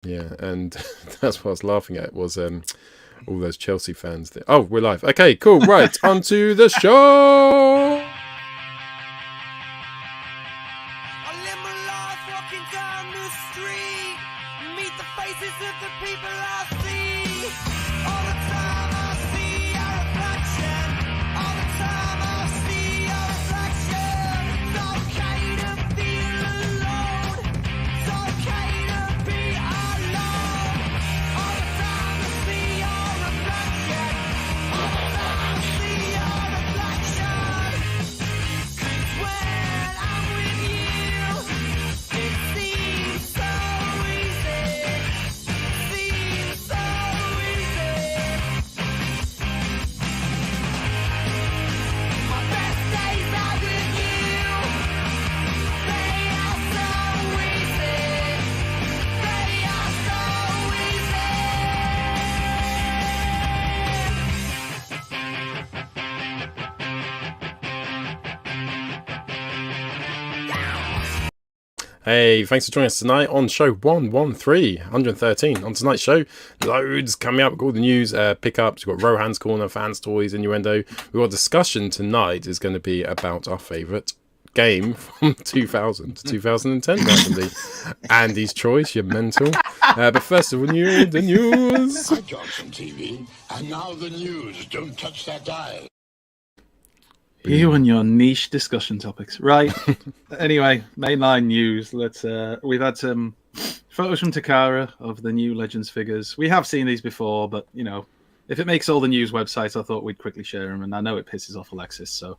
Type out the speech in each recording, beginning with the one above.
Yeah, and that's what I was laughing at was all those Chelsea fans. Oh, we're live. Okay, cool. Right, on to the show. I live my life walking down the street, meet the faces of the people I see. All the time I see a reflection, all the time I see a reflection. It's okay to feel alone, it's okay to be alone. All the time I see a reflection, all the time I see a reflection. 'Cause when I'm with you, it seems so easy, seems so easy. My best days are with you, they are so easy, they are so easy. Hey, thanks for joining us tonight on show 113, 113. On tonight's show, loads coming up. We've got all the news, pickups. We've got Rohans Corner, Fanstoys Innuendo. We've got a discussion tonight is going to be about our favourite game from 2000 to 2010, randomly. Andy's choice, you're mental. But first of all, the news. I got some TV, and now the news. Don't touch that dial. You and your niche discussion topics, right? Anyway, mainline news. We've had some photos from Takara of the new Legends figures. We have seen these before, but you know, if it makes all the news websites, I thought we'd quickly share them. And I know it pisses off Alexis, so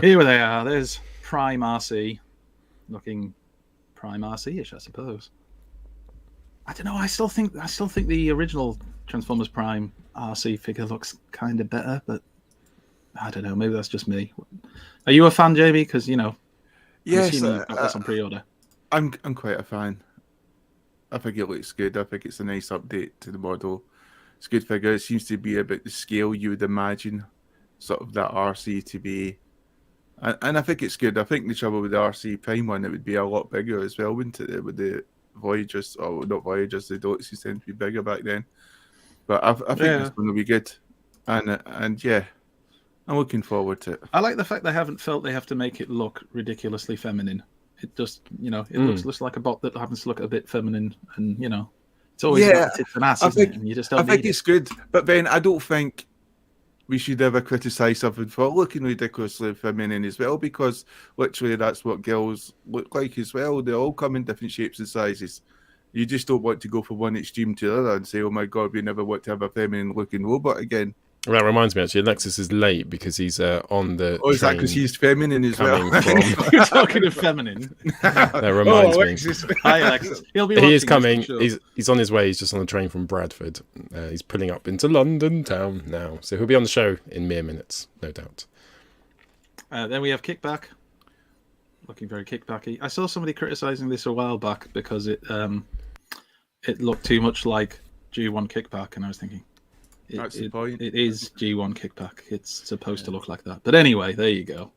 here they are. There's Prime RC, looking Prime RC-ish, I suppose. I don't know. I still think the original Transformers Prime RC figure looks kind of better, but I don't know. Maybe that's just me. Are you a fan, JB? Because you know, yes, you've got this on pre-order. I'm quite a fan. I think it looks good. I think it's a nice update to the model. It's a good figure. It seems to be about the scale you would imagine, sort of that RC to be. And I think it's good. I think the trouble with the RC Prime one, it would be a lot bigger as well, wouldn't it? With the Voyagers, or not Voyagers, the Galaxies tend to be bigger back then. But I think this one will be good. And yeah, I'm looking forward to it. I like the fact they haven't felt they have to make it look ridiculously feminine. It just, you know, it looks like a bot that happens to look a bit feminine, and you know, it's always tits and ass, isn't it? And you just don't. I think it's good, but Ben, I don't think we should ever criticise something for looking ridiculously feminine as well, because literally that's what girls look like as well. They all come in different shapes and sizes. You just don't want to go from one extreme to the other and say, "Oh my God, we never want to have a feminine-looking robot again." Well, that reminds me, actually, Alexis is late because he's on the is that because he's feminine as well? You're talking of feminine. That reminds me. Alexis. Hi, Alexis. He is coming. Sure. He's on his way. He's just on the train from Bradford. He's pulling up into London town now. So he'll be on the show in mere minutes, no doubt. Then we have Kickback. Looking very kickbacky. I saw somebody criticising this a while back because it looked too much like G1 Kickback, and I was thinking, that's the point. It is G1 Kickback. It's supposed to look like that. But anyway, there you go.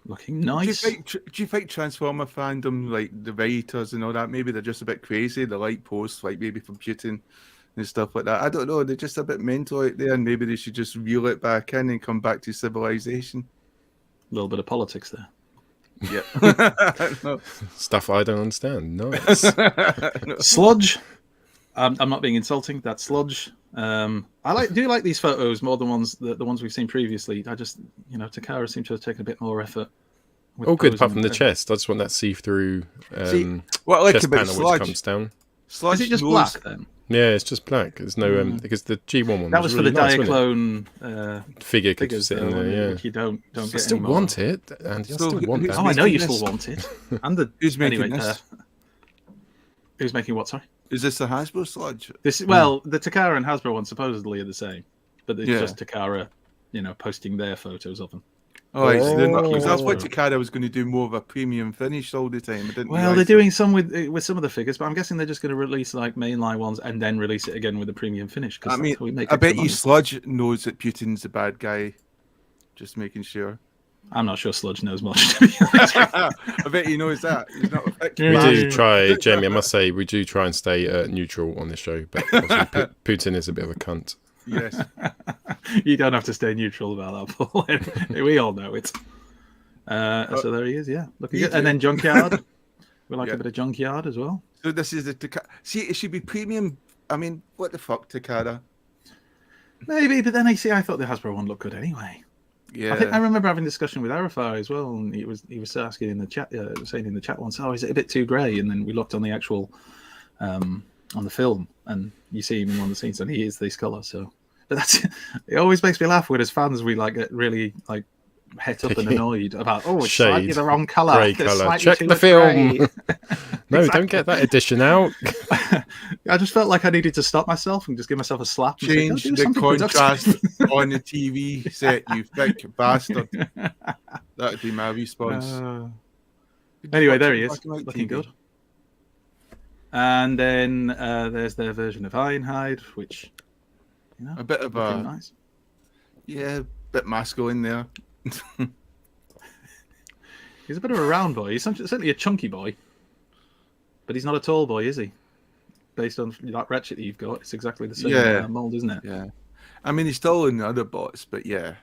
Looking nice. Do you think Transformer fandom, like the writers and all that, maybe they're just a bit crazy? They like posts, like maybe from Putin and stuff like that. I don't know. They're just a bit mental out there, and maybe they should just reel it back in and come back to civilization. A little bit of politics there. Yeah. No. Stuff I don't understand. Nice. Sludge. I'm not being insulting. That's Sludge. I do like these photos more than the ones we've seen previously. I just, you know, Takara seems to have taken a bit more effort. All good, apart from the chest. I just want that see-through what I like chest about panel Sludge, which comes down. Sludge is it just black then? Yeah, it's just black. There's no because the G1 one that was for really the nice, Diaclone figure could sit in there. Yeah, you don't I get still anymore. want it, and I still want that. Oh, I know you still want it. And the who's making this? Who's making what? Sorry. Is this the Hasbro Sludge? The Takara and Hasbro one supposedly are the same, but it's just Takara, you know, posting their photos of them. Oh, because that's what Takara was going to do, more of a premium finish all the time. They're doing some with some of the figures, but I'm guessing they're just going to release like mainline ones and then release it again with a premium finish. I mean, I bet you Sludge knows that Putin's the bad guy. Just making sure. I'm not sure Sludge knows much, to be honest. I bet he knows that. He's not a We Yeah. do try, Jamie, I must say, we do try and stay neutral on this show, but obviously Putin is a bit of a cunt. Yes. You don't have to stay neutral about that, Paul. We all know it. So there he is, yeah. Looking You good. And do. then Junkyard. We like Yeah. a bit of Junkyard as well. So this is the Takara. See, it should be premium. I mean, what the fuck, Takara? Maybe, but then I thought the Hasbro one looked good anyway. Yeah. I think I remember having a discussion with Arafai as well, and he was asking in the chat, saying in the chat once, "Oh, is it a bit too grey?" And then we looked on the actual, on the film, and you see him in one of the scenes, and he is this colour. So, but that's it. Always makes me laugh when as fans we like get really like het up and annoyed about it's Shade. slightly the wrong colour. Grey There's colour. slightly Check too the much film. grey. No, Exactly. don't get that edition out. I just felt like I needed to stop myself and just give myself a slap. And say, "Go Change do the something contrast productive." on the TV set, you thick bastard. That'd be my response. Anyway, there he is, Black and white looking TV. good. And then there's their version of Ironhide, which A bit of looking a nice. bit masculine there. He's a bit of a round boy. He's certainly a chunky boy, but he's not a tall boy, is he? Based on that ratchet that you've got, it's exactly the same Yeah. mold, isn't it? Yeah. I mean, he's taller than the other bots, but yeah.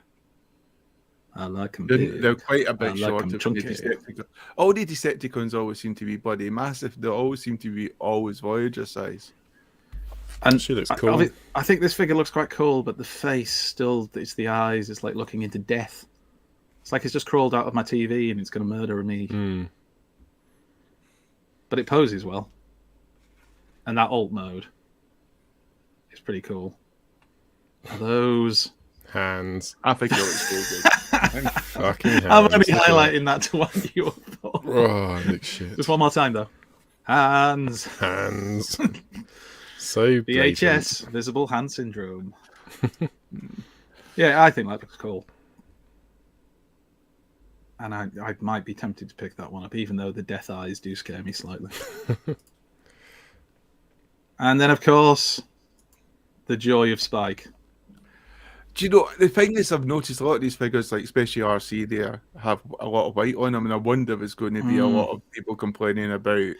I like him. They're quite a I bit like shorter. him than chunky. the Decepticons. All the Decepticons always seem to be bloody massive. They always seem to be always Voyager size. And She looks cool. I think this figure looks quite cool, but the face still—it's the eyes. It's like looking into death. It's like it's just crawled out of my TV and it's going to murder me. Mm. But it poses well, and that alt mode is pretty cool. Are those? Hands. I think it looks really good. Fucking hands. I'm only Look at that. highlighting that to wind you up. For. Oh, it looks shit. Just one more time though. Hands. Hands. So blatant. VHS, visible hand syndrome. Yeah, I think that looks cool. And I might be tempted to pick that one up, even though the death eyes do scare me slightly. And then, of course, the joy of Spike. Do you know, the thing is, I've noticed a lot of these figures, like especially RC there, have a lot of white on them, and I wonder if it's going to be a lot of people complaining about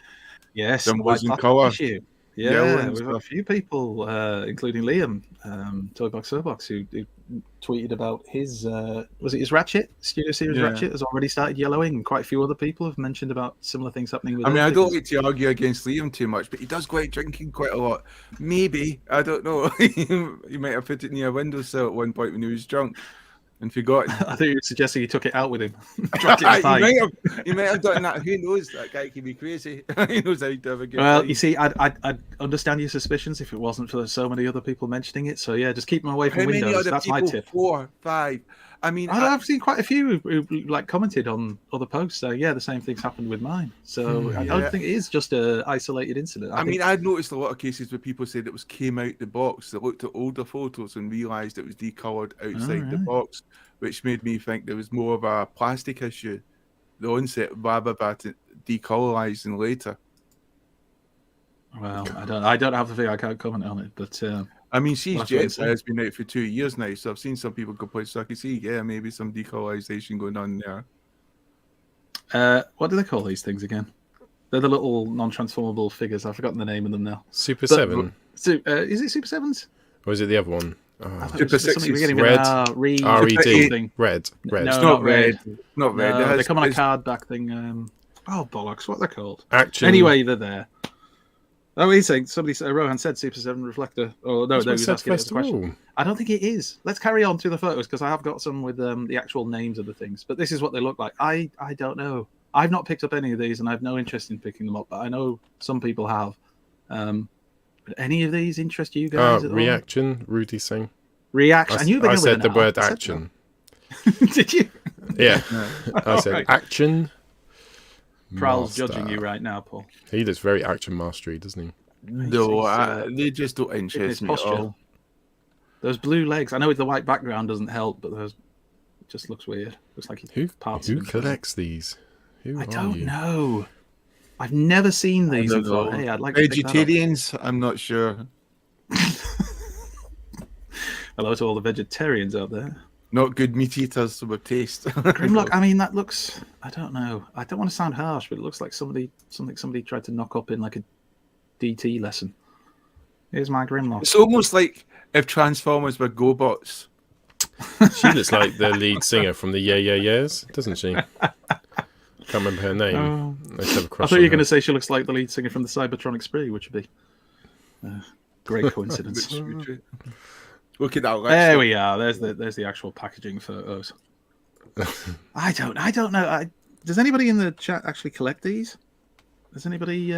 Yes, them the white losing plastic colour. issue. Yellow Yeah, and we've had a stuff. few people, including Liam, Toybox Soapbox, who tweeted about his, was it his Ratchet? Studio Series Yeah. Ratchet has already started yellowing, and quite a few other people have mentioned about similar things happening with I mean, their I don't figures. like to argue against Liam too much, but he does go out drinking quite a lot. Maybe, I don't know. He might have put it near a windowsill at one point when he was drunk and forgotten. I think you were suggesting he took it out with him. Dropped it in he, the pipe. might have done that. Who knows? That guy can be crazy. He knows how to have a good Well, time. you see, I'd understand your suspicions if it wasn't for so many other people mentioning it. So yeah, just keep them away from How many windows. other That's people? my tip. 4, 5. I mean, I've seen quite a few who like commented on other posts saying, yeah, the same thing's happened with mine. So I Yeah. don't think it is just a isolated incident. I mean, I'd noticed a lot of cases where people said it was came out the box. They looked at older photos and realised it was decolored outside the right. box, which made me think there was more of a plastic issue, the onset, rather than decolorizing later. Well, I don't have the figure. I can't comment on it, but I mean, Siege Well, that's what I'm Jet saying. has been out for 2 years now, so I've seen some people complain. So I can see, yeah, maybe some decolorization going on there. what do they call these things again? They're the little non-transformable figures. I've forgotten the name of them now. Super But- 7? Is it Super Sevens? Or is it the other one? I Oh, thought it was Super something Sixes. beginning with Red. Reed R-E-D. something. Red. Red. No, It's not not red. red. Not red. No, It has- they come on a it's- card back thing. Oh bollocks! What they're called? Action. Anyway, they're there. Oh, he's saying somebody said Rohan said Super 7 Reflector. Oh no, That's no, what he was said asking it as first a of question. all. I don't think it is. Let's carry on through the photos because I have got some with the actual names of the things. But this is what they look like. I don't know. I've not picked up any of these, and I have no interest in picking them up. But I know some people have. But any of these interest you guys at all? Reaction, Rudy Singh. Reaction. I, And you I began with said an the R. word I said action. that. Did you? Yeah. I said Alright. action. Prowl's master. judging you right now, Paul. He looks very action mastery, doesn't he? No, He's, they just don't in his interest me at posture. all. Those blue legs. I know the white background doesn't help, but those it just looks weird. Looks like Who parts. who of him. collects these? Who I are don't you? know. I've never seen these I and don't thought, know. hey, I'd like to pick that up. Vegetarians, I'm not sure. Hello to all the vegetarians out there. Not good meat eaters with taste. Grimlock. I mean, that looks. I don't know. I don't want to sound harsh, but it looks like somebody tried to knock up in like a DT lesson. Here's my Grimlock. It's almost like if Transformers were GoBots. She looks like the lead singer from the Yeah Yeah Yeahs, doesn't she? Can't remember her name. I used to have a I crush thought on you were her. going to say she looks like the lead singer from the Cybertronic Spree, which would be a great coincidence. Look at that. There we are. There's the actual packaging photos. I don't know. Does anybody in the chat actually collect these? Does anybody?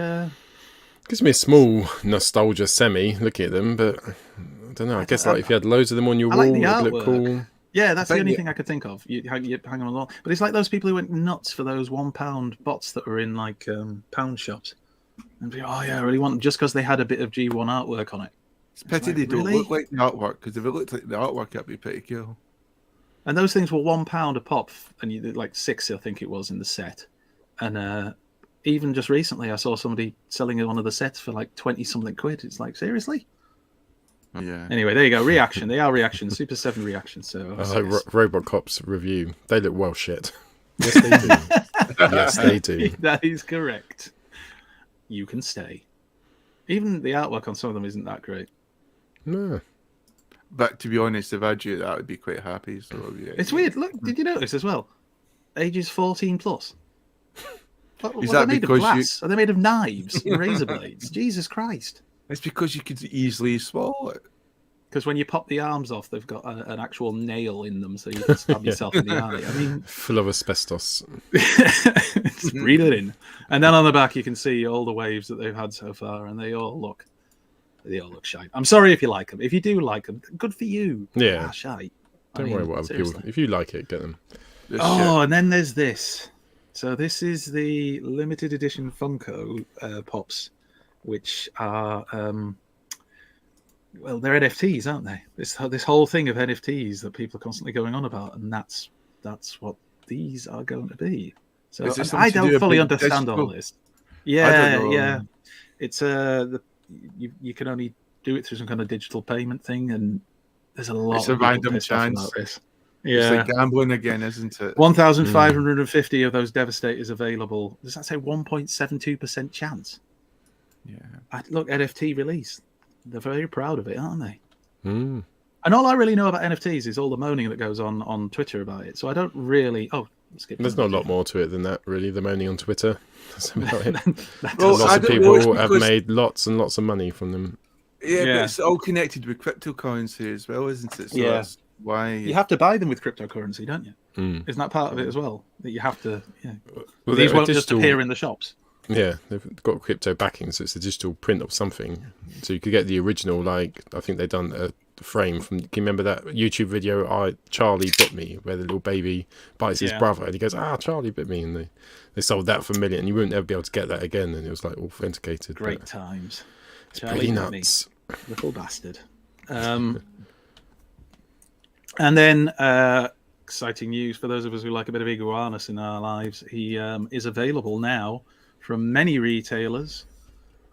Gives me a small nostalgia semi looking at them, but I don't know. I guess like if you had loads of them on your I wall, like the it'd look artwork. cool. Yeah, that's the think only you- thing I could think of. You hang on a wall, but it's like those people who went nuts for those £1 bots that were in like pound shops, and be, oh yeah, I really want them just because they had a bit of G1 artwork on it. It's pity like, they don't really? look like the artwork, because if it looked like the artwork, that'd be pretty cool. And those things were £1 a pop, and you did like 6, I think it was, in the set. And even just recently, I saw somebody selling one of the sets for like 20 something quid. It's like, seriously? Yeah. Anyway, there you go. Reaction. They are reactions. Super 7 reactions. So I like Robot Cop's review. They look well shit. Yes, they do. Yes, they do. That is correct. You can stay. Even the artwork on some of them isn't that great. No. But to be honest, if I drew that, I would be quite happy. So yeah. It's weird. Look, did you notice as well? Ages 14 plus. What Is are that they made of because glass? Are they made of knives and razor blades? Jesus Christ. It's because you could easily swallow it. Because when you pop the arms off, they've got an actual nail in them, so you can stab yourself in the eye. I mean, Full of asbestos. just breathe it in. And then on the back, you can see all the waves that they've had so far, and they all look shite. I'm sorry if you like them. If you do like them, good for you. Yeah. Shite. Don't worry what other people. If you like it, get them. This Oh, and then there's this. So this is the limited edition Funko Pops, which are well, they're NFTs, aren't they? This whole thing of NFTs that people are constantly going on about, and that's what these are going to be. So Is this I something to do don't with fully being understand all digital? this. I Yeah, don't know. yeah. It's you can only do it through some kind of digital payment thing, and there's a lot It's a of people random pissed off chance. about this. It's Yeah. like gambling again, isn't it? 1,550 of those Devastators available. Does that say 1.72% chance? Yeah. Look, NFT release. They're very proud of it, aren't they? Mm. And all I really know about NFTs is all the moaning that goes on Twitter about it. So I don't really. Oh, skip. There's not a lot more to it than that, really. The moaning on Twitter. That's about it. Well, Lots I of don't know, it's people have because- made lots and lots of money from them. Yeah, Yeah. but it's all connected with cryptocurrency as well, isn't it? So Yeah. that's why. You have to buy them with cryptocurrency, don't you? Mm. Isn't that part of it as well? That you have to. Yeah. Well, These they're won't digital- just appear in the shops. Yeah, they've got crypto backing, so it's a digital print of something. So you could get the original, like, I think they've done a frame from, can you remember that YouTube video, Charlie Bit Me, where the little baby bites his Yeah. brother, and he goes, Charlie bit me, and they sold that for $1 million, and you wouldn't ever be able to get that again, and it was, like, authenticated. Great but times. It's Charlie pretty Bit Me. nuts. Little bastard. And then exciting news for those of us who like a bit of iguanas in our lives. He is available now from many retailers.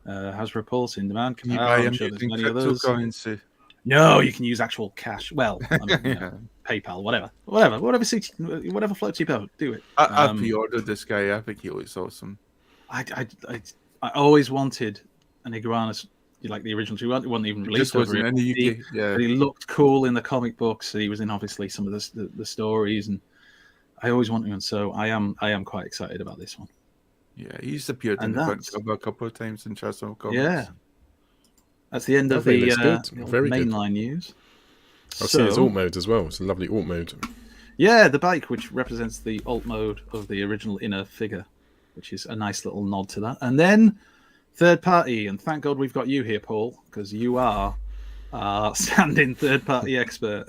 Has reports in demand. Can you Oh, buy I'm them sure there's using many others. cryptocurrency? No, you can use actual cash. Well, I mean, you know, PayPal, whatever suits, whatever floats your boat. Do it. I pre-ordered this guy. I think he looks awesome. I always wanted an iguana like the original. He wasn't even It released just over wasn't in the UK. Yeah. But he looked cool in the comic books. He was in obviously some of the stories, and I always wanted one. So I am quite excited about this one. Yeah, he's appeared in And the front that's- cover a couple of times in Transformers comics. Yeah, that's the end of Lovely, the looks good. Very good. mainline news. I've seen his alt mode as well. It's a lovely alt mode. Yeah, the bike, which represents the alt mode of the original inner figure, which is a nice little nod to that. And then third party, and thank God we've got you here, Paul, because you are our stand-in third party expert.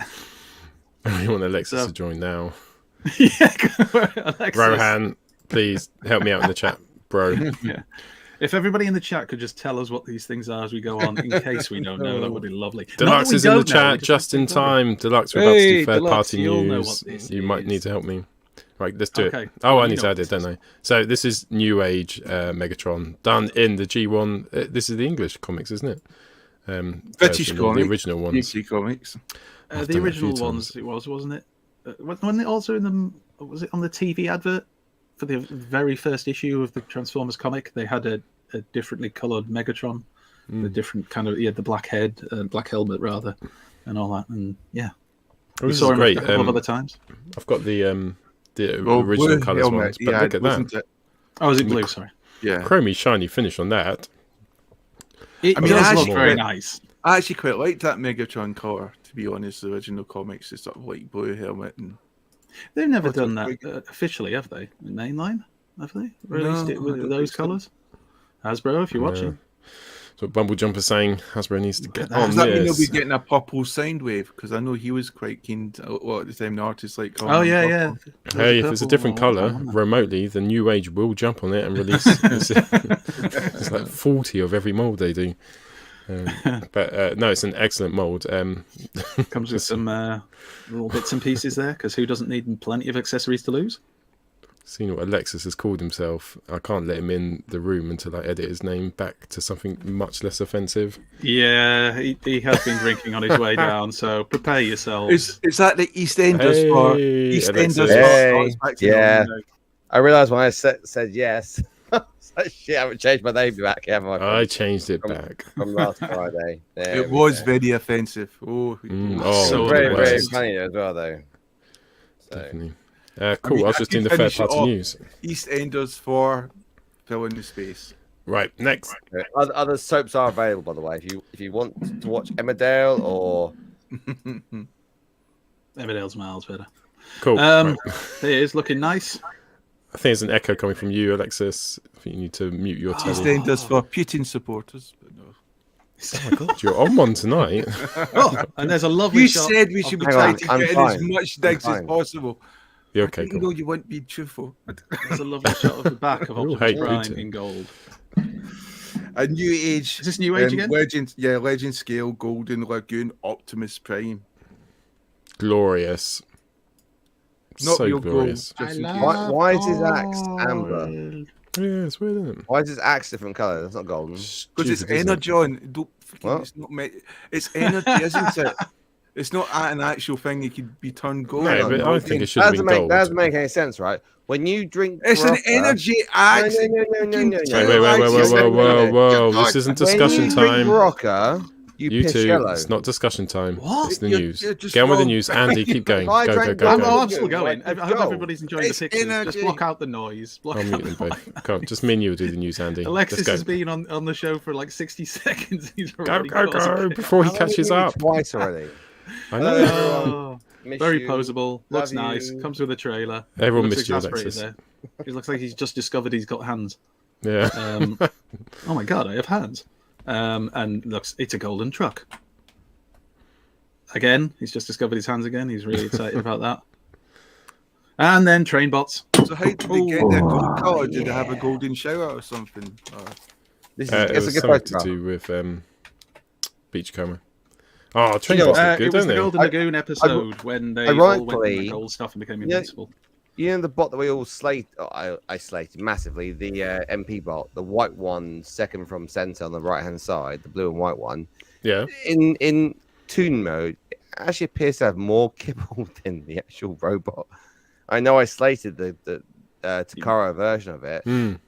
You want Alexis So- to join now. Yeah, Alexis. Rohan, please help me out in the chat, bro. Yeah. If everybody in the chat could just tell us what these things are as we go on, in case we don't know, that would be lovely. Not that Deluxe we is in the don't know, we chat just in have to tell time. Deluxe, we're about to Hey, do third Deluxe, party you'll know news. what this You might is. need to help me. Right, let's do Okay. it. Oh, I You need know to what add it, this don't I? So this is Newage Megatron, done in the G1. This is the English comics, isn't it? British version, comics. the original ones. UK comics. I've The done it a few original times. ones, it was, wasn't it? Wasn't it also in the? Was it on the TV advert for the very first issue of the Transformers comic? They had a differently coloured Megatron, the different kind of the black head, black helmet rather, and all that. And yeah, Oh, we this saw is him great. a couple of other times. I've got the Well, original blue colours helmet, ones, but yeah, look at wasn't that. it? Oh, was it blue? Sorry. Yeah. Chromey shiny finish on that. It I mean, does actually, look very nice. I actually quite liked that Megatron colour, to be honest. The original comics is sort of like blue helmet and They've never What's done it that officially, have they? In mainline, have they released No, it I with don't those think so. colours? Hasbro, if you're watching, So Bumble Jumper saying Hasbro needs to get that. on does that mean they'll be this. getting a purple sound wave? Because I know he was quite keen. At the time, the artist like. calling oh him yeah, purple. yeah. Hey, if it's a different colour remotely, the New Age will jump on it and release. It's like 40 of every mould they do. But no, it's an excellent mould. Comes with some little bits and pieces there, because who doesn't need plenty of accessories to lose? Seeing what Alexis has called himself, I can't let him in the room until I edit his name back to something much less offensive. Yeah, he has been drinking on his way down, so prepare yourselves. Is that the EastEnders for Hey, EastEnders? Alexis. Hey, Back to yeah. normal now. I realised when I said yes. Shit, I haven't changed my name back, have I? I changed it back. From last Friday. There It we was go. very offensive. Oh, Oh, So the very, very worst. funny as well, though. So, Definitely. Cool. mean, I was I just can doing the third finish it party off. news. EastEnders for fill in the space. Right, next. other soaps are available, by the way. If you want to watch Emmerdale or Emmerdale's miles better. Cool. There Right. it is, looking nice. I think there's an echo coming from you, Alexis. I think you need to mute your telly. EastEnders for Putin supporters. But no. Oh my god, you're on one tonight. Oh, and there's a lovely You shot. said we should be Hang trying on, to I'm get in as fine. much digs as fine. possible. Yeah, okay, Even cool. though you won't be truthful. There's a lovely shot of the back of We all Optimus hate Prime Putin. in gold. A new age. Is this New Age again? Legend scale Golden Lagoon Optimus Prime. Glorious. Not So real glorious. gold. Just in case. why is his axe amber? Yeah, it's weird, isn't it? Why is his axe different colour? That's not golden. Because it's Stupid, isn't it? energy on. Don't What? it's not. It's energy, isn't it? It's not an actual thing. It could be turned gold. No, but I think it should have been gold. That doesn't make any sense, right? When you drink, It's an Grappa- energy axe. No. Whoa. This isn't discussion when you drink time. Rocker, you, You piss two, yellow. it's not discussion time. What? It's the You're- news. you're just Get on with the wrong. news. Andy, keep going. I Go, drank go, Rocker. go. I'm still going. I Let's hope go. everybody's enjoying It's the pictures. Just energy. block out the noise. Block I'll out mute the them noise. both. Come on, just me and you will do the news, Andy. Alexis Let's has go. been on the show for like 60 seconds. He's Go, already go, causing go, chaos. before he How long catches have you up. Twice already. I know. Oh, Miss very you. poseable. Looks Love nice. you. Comes with a trailer. Everyone Looks missed you, exasperated Alexis. there. He looks like he's just discovered he's got hands. Yeah. Oh my god, I have hands. And looks, it's a golden truck. Again, he's just discovered his hands again. He's really excited about that. And then train bots. So how did they get their gold color? Did they have a golden shower or something? Or... This is It it's a was good something photograph. to do with Beachcomber. Oh, train You know, bots look It good, was don't the they? Golden Lagoon episode when they all went with ironically, the gold stuff and became yeah, invincible. You know the bot that we all slate. I slated massively. The MP bot, the white one, second from center on the right hand side, the blue and white one. Yeah. In toon mode, it actually appears to have more kibble than the actual robot. I know I slated the Takara version of it,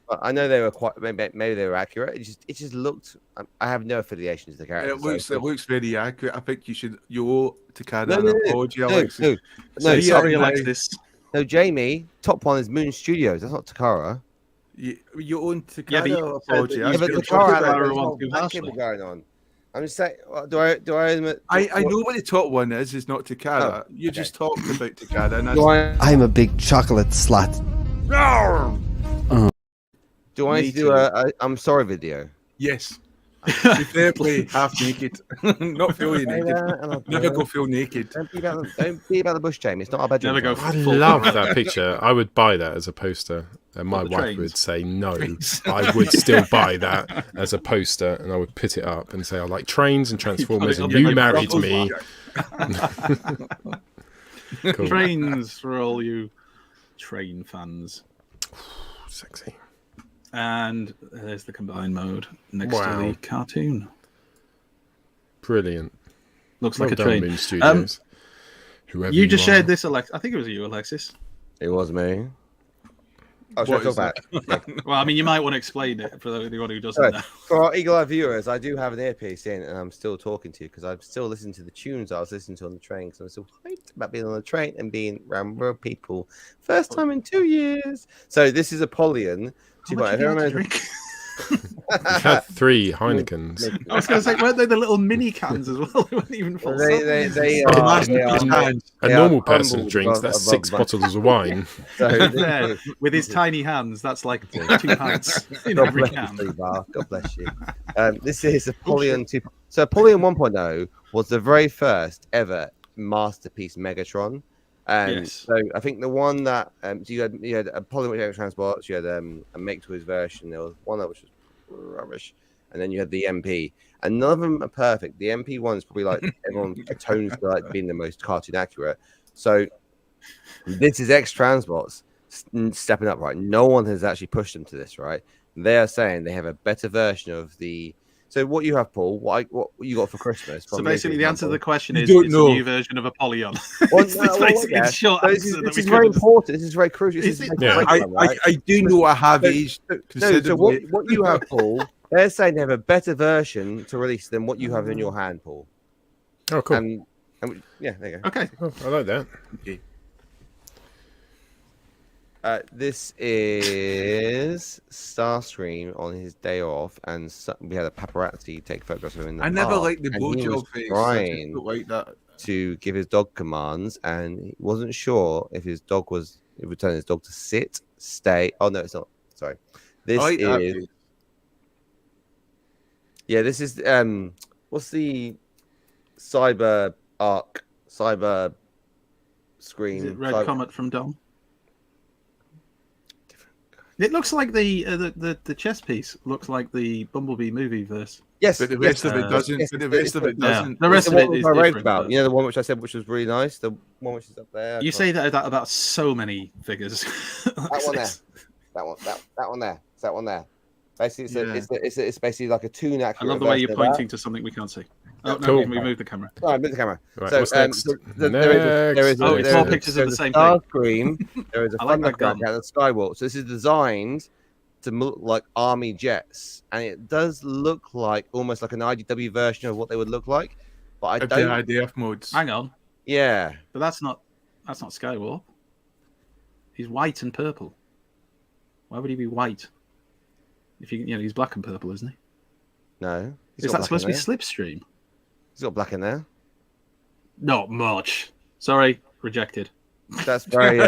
but I know they were quite maybe they were accurate. It just looked. I have no affiliation to the character. It looks very accurate. I think you owe Takada No, an no, no, apology, no, Alexis. no, So no, he Sorry, had Alexis. no, Jamie. Top one is Moon Studios. That's not Takara. You own Takada Yeah, but you said apology. that I you Yeah, but feel was the Takara car had had a a one too harshly. kibble going on. I'm just saying. Do I? I know what the top one is. It's not Takada. You just talked about Takada, and Do I? I'm a big chocolate slut. Do I Me need to do too. a I'm sorry video? yes, preferably half naked, not fully Say naked. that and I'll do Never it. go full naked. Don't be about the bush, Jamie. It's not our bedroom. Never go Jamie. I full love cover. that picture. I would buy that as a poster. And my What, the wife trains? would say no. I would still buy that as a poster and I would put it up and say I like trains and Transformers it and on you the married Brussels me. Cool. Trains for all you train fans. Sexy. And there's the combined mode next Wow. to the cartoon. Brilliant. Looks Well like a done, train. Moon Studios. Whoever You just are. shared this, Alex. I think it was you, Alexis. It was me. Oh, should I What talk is about it? Well, I mean, you might want to explain it for anyone who doesn't So, know. for our eagle-eye viewers, I do have an earpiece in, and I'm still talking to you because I'm still listening to the tunes I was listening to on the train. Because I'm still hyped about being on the train and being around real people. First time in 2 years. So this is Apollyon. How much you had to drink? We've had 3 Heinekens. I was going to say, weren't they the little mini cans as well? They weren't even full. They Oh, are. that's They the are best. A They normal are person crumbled drinks above- that's above 6 my- bottles of wine. So There, with his tiny hands, that's like 2 pints in God every bless can. you, Bar. God bless you. This is Apollyon 2. So Apollyon 1.0 was the very first ever masterpiece Megatron. Yes. So I think the one that so you had Apollyon which had transports, you had a Make to his version. There was one that was just rubbish, and then you had the MP, and none of them are perfect. The MP one is probably like everyone atones to like being the most cartoon accurate. So this is X Transbots stepping up, right? No one has actually pushed them to this, right? They are saying they have a better version of the. So what you have, Paul? What you got for Christmas? So from basically, the answer to the question is don't it's know. a new version of Apollyon. Well, It's no, basically yeah. the short So answer that this we is very could've just- important. This is very crucial. This Is is it? Yeah. I do know I have So- aged So considerably. what you have, Paul? They're saying they have a better version to release than what you have in your hand, Paul. Oh, cool. And yeah, there you go. Okay. Oh, I like that. Okay. This is Starscream on his day off, and we had a paparazzi take photographs of him in the I never park, liked the and he was blowjob face. I just trying don't like that. to give his dog commands, and he wasn't sure if his dog was if he telling his dog to sit, stay. Oh no, it's not. Sorry. This I like that is face. yeah. This is what's the cyber screen? Is it Red cyber- Comet from Dom? It looks like the chess piece looks like the Bumblebee movie verse. Yes, But the rest of it doesn't. yes, but the rest of it Yeah. doesn't. The rest the of it one is I raved different. about. but- You know the one which I said which was really nice. The one which is up there. I You can't- say that about so many figures. that one there. That one there. It's that one there. Basically, it's basically like a toon I accurate. love the way you're version of that. pointing to something we can't see. Oh no, Cool. we moved the camera. All right, move the camera. Right, So, what's next? there is Oh, it's there more is pictures of the same thing. Starscream. There is a I like that Thundercrack gun. and a Skywalk. So this is designed to look like army jets, and it does look like almost like an IDW version of what they would look like. But I Of the don't. IDF modes. Hang on, Yeah, but that's not Skywarp. He's white and purple. Why would he be white? If he's black and purple, isn't he? no. He's Is got that black supposed to be in there. Slipstream? He's got black in there. Not much. Sorry, rejected. That's very.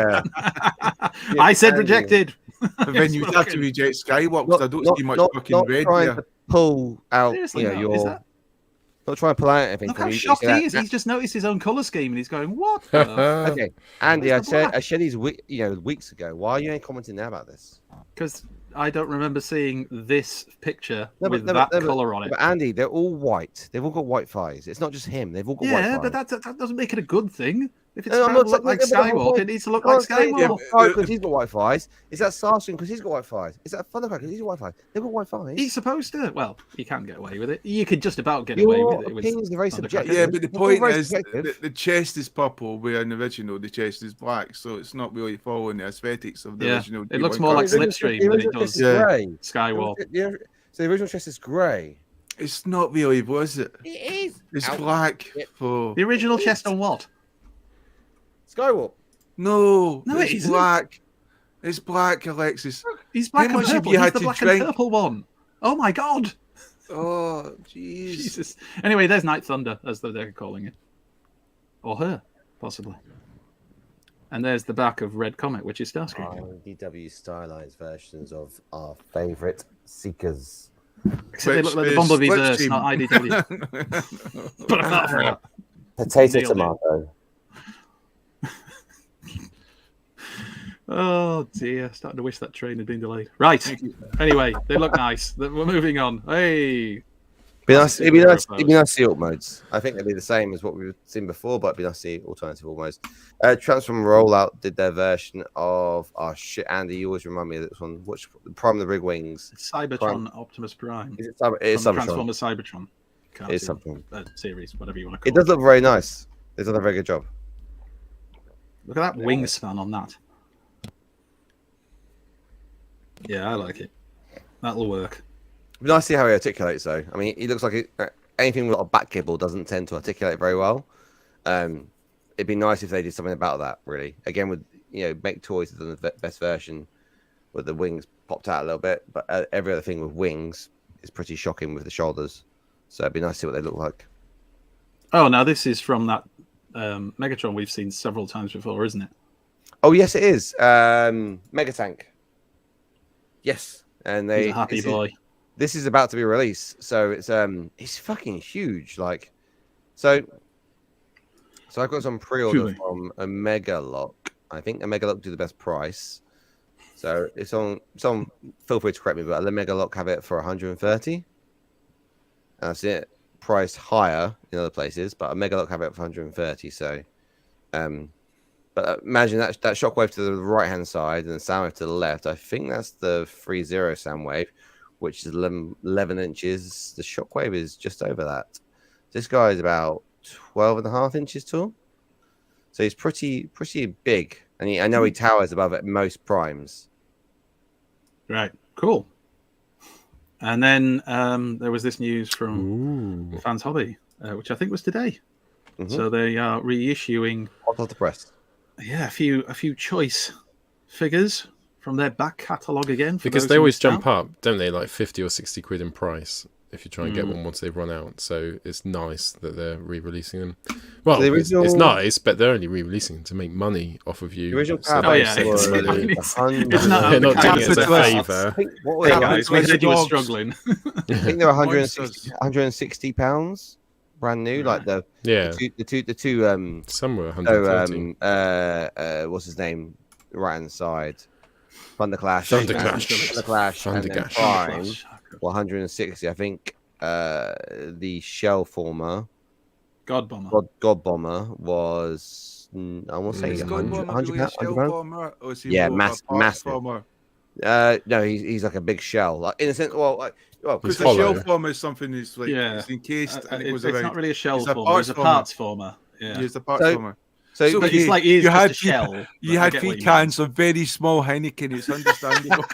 I said Andy. rejected. But then you have to reject Skywalk because I don't see much fucking red trying there. to pull out. Seriously, You know, no, is your. that? Not trying to pull out anything. Look from how you, shocked you say he is. that- He's just noticed his own colour scheme and he's going, "What?" the Okay, Andy, I Where's the said black? these weeks ago. Why are you ain't commenting now about this? Because I don't remember seeing this picture No, but- with no, that but- no, but- colour on it. But Andy, they're all white. They've all got white thighs. It's not just him. They've all got white Yeah, thighs. but that doesn't make it a good thing. If it's No, I'm trying to not look saying- like no, but the whole Skywalk, point- it needs to look Can't like say Skywalk. because he's got white thighs. Is that Starscream because he's got white thighs? Is that Thundercracker because he's got white thighs? They've got white thighs. He's supposed to. Well, you can get away with it. You could just about get away Your with it. opinions are very Thundercracker. subjective. Yeah, but the They're all point very is subjective. the chest is purple, where in the original the chest is black, so it's not really following the aesthetics of the Yeah, original. it looks G1 more like cartoon. Slipstream The than it original does chest is Yeah. grey. Skywalk. So the original chest is grey. It's not really, was it? It is. It's Ow. black. Yep. For The original chest on what? Skywalk. no, No, it it's isn't. black. It's black, Alexis. He's black How and much have purple. you He's had the to black drink? and purple one. Oh my god. Oh, jeez. Jesus. Anyway, there's Night Thunder, as they're calling it. Or her, possibly. And there's the back of Red Comet, which is Starscream. IDW stylized versions of our favourite Seekers. Except they look like the Bumblebee verse, not IDW. But apart from that. Potato Nailed it. tomato. Oh dear, starting to wish that train had been delayed. Right. Anyway, they look nice. We're moving on. Hey. It'd be nice to see alt modes. I think they'd be the same as what we've seen before, but it'd be nice to see alternative alt modes. Transform Rollout did their version of Andy, you always remind me of this one. Which Prime the Rig Wings? Cybertron Optimus Prime. Is it It is From the Cybertron. Transformers Cybertron. It is something. Series, whatever you want to call It does look very nice. They've done a very good job. Look at that wingspan on that. Yeah, I like it. That'll work. But nice to see how he articulates, though. I mean, he looks like anything with a lot of back kibble doesn't tend to articulate very well. It'd be nice if they did something about that, really. Again, with Make Toys has done the best version with the wings popped out a little bit, but every other thing with wings is pretty shocking with the shoulders. So it'd be nice to see what they look like. Oh, now this is from that Megatron we've seen several times before, isn't it? Oh yes, it is. Megatank. Yes, and He's a happy boy. This is about to be released, so it's fucking huge. Like, so I've got some pre-order from a Megalock. I think a Megalock do the best price. So it's on. Feel free to correct me, but a Megalock have it for 130. And I've seen it priced higher in other places, but a Megalock have it for 130. So, but imagine that shockwave to the right hand side and the Soundwave to the left. I think that's the 3.0 Soundwave, which is 11 inches. The shockwave is just over that. This guy is about 12.5 inches tall, so he's pretty big, and I know he towers above at most primes. Right, cool. And then there was this news from Fans Hobby, which I think was today. Mm-hmm. So they are reissuing hot off the press. Yeah, a few choice figures from their back catalogue again. Because they always jump up, don't they? Like 50 or 60 quid in price if you try and get one once they've run out. So it's nice that they're re-releasing them. Well, it's nice, but they're only re-releasing them to make money off of you. The original it's not they're not doing it as a favour. Hey guys, we said you were struggling. I think they're 160 pounds, brand new. Like the two some were 130. What's his name? Right hand side. Thunderclash, and then Prime, 160. I think the Shell Former, God Bomber, was I want to say 100 pounds. Yeah, massive. No, he's like a big shell, like in a sense. Because the shell former is something that's like it's encased. It's not really a shell former; it's a parts former. Yeah, it's a parts former. So but it's like you had shell. You had 3 cans of very small Heineken. It's understandable.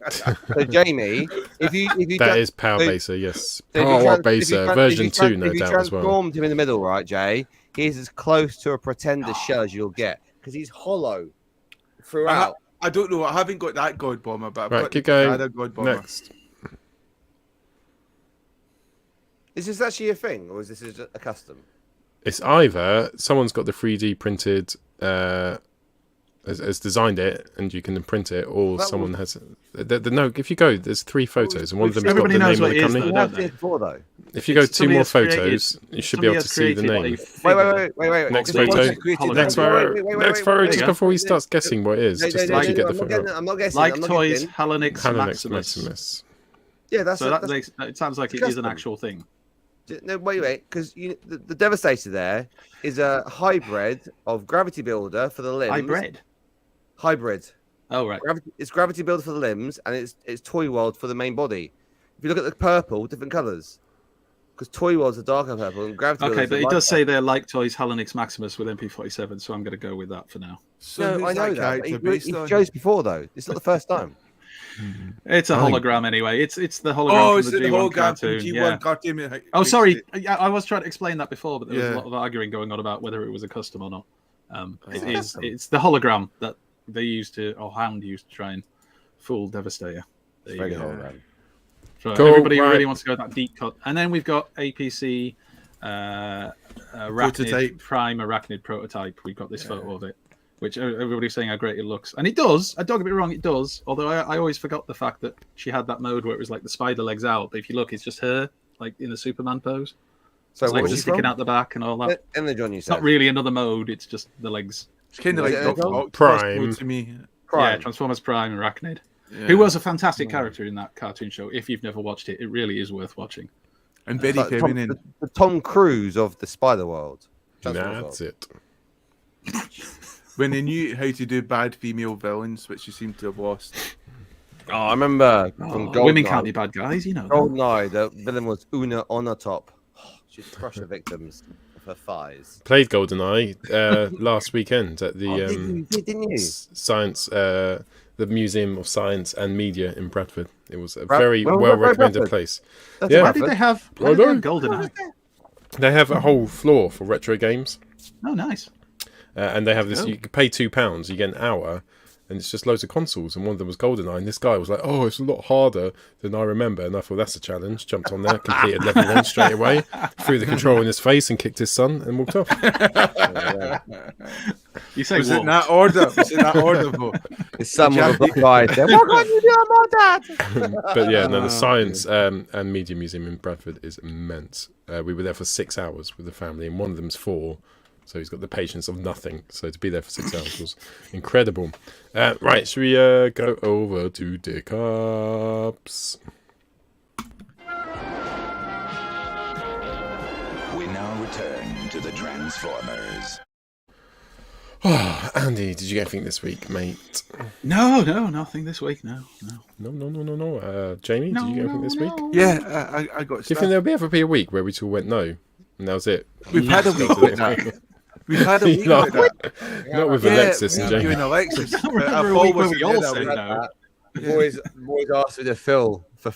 So Jamie, if you that is Power Baser, yes, Power Baser version 2, no doubt as well. If you transformed him in the middle, right, Jay, he's as close to a pretender shell as you'll get because he's hollow throughout. I don't know. I haven't got that God Bomber, but right, keep going. God Bomber. Next. Is this actually a thing, or is this just a custom? It's either someone's got the 3D printed, has designed it, and you can print it, or someone has. No, if you go, there's 3 photos, and one of them's got the name of the company. Though? If you go 2 more photos, you should be able to see the name. Wait. Next photo. Next photo. Just before he starts guessing what it is, just to get the photo. I'm not guessing. Like Toys, Halanix Maximus. Yeah, that's it sounds like it is an actual thing. No, wait, because the Devastator there is a hybrid of Gravity Builder for the limbs. Hybrid. Oh, right. It's Gravity Builder for the limbs, and it's Toy World for the main body. If you look at the purple, different colours. Because Toy World's a darker purple, and Gravity Builder's but it does say they're like Toys Halanix Maximus with MP47, so I'm going to go with that for now. So no, I know that. He shows before, though. It's not the first time. It's a hologram anyway. It's the hologram from the G1 cartoon. G1 cartoon. Oh, sorry. I was trying to explain that before, but there was a lot of arguing going on about whether it was a custom or not. It's the hologram that they used to, or Hound used to try and fool Devastator. There you go. So everybody really wants to go that deep cut. And then we've got APC Arachnid Prime Arachnid prototype. We've got this photo of it, which everybody's saying how great it looks. And it does. Don't get me wrong, it does. Although I always forgot the fact that she had that mode where it was like the spider legs out. But if you look, it's just her, like in the Superman pose. So it's like she's sticking out the back and all that. And the John, you said. Not really another mode, it's just the legs. It's kind of like Prime. To me. Yeah, Transformers Prime Arachnid. Yeah. Who was a fantastic character in that cartoon show. If you've never watched it, it really is worth watching. And very feminine. The Tom Cruise of the Spider World. That's it. When they knew how to do bad female villains, which you seem to have lost. Oh, I remember from Goldeneye. Women can't be bad guys, you know. Goldeneye, the villain was Una Onatop. She'd crush the victims. for thighs. Played GoldenEye last weekend at the Didn't you? Science, the Museum of Science and Media in Bradford. It was a Bra- very well, well where- recommended Bradford? place. That's Yeah. Why did they have GoldenEye? They have a whole floor for retro games, Oh, nice. and they have this. Oh. You can pay £2, you get an hour, and it's just loads of consoles. And one of them was GoldenEye. And this guy was like, "Oh, it's a lot harder than I remember." And I thought that's a challenge. Jumped on there, completed level 1 straight away, threw the control in his face, and kicked his son, and walked off. You say Was it in walked. that order? Was it in that order, though? His son with a book guide. What can't you do, Mom, Dad? But yeah, no, the Science and Media Museum in Bradford is immense. We were there for 6 hours with the family, and one of them's 4. So he's got the patience of nothing. So to be there for 6 hours was incredible. Right, should we go over to Dick Ups? We now return to the Transformers. Oh, Andy, did you get anything this week, mate? No, nothing this week. No. No. Jamie, did you get anything this week? Yeah, I got Do you stuff. think there'll ever be a week where we two went no? And that was it? We've had a week like that. We've had a week No, like that. not with Alexis and you Jamie. and Alexis. I remember a week where we all said that. no. Boys asked me to fill for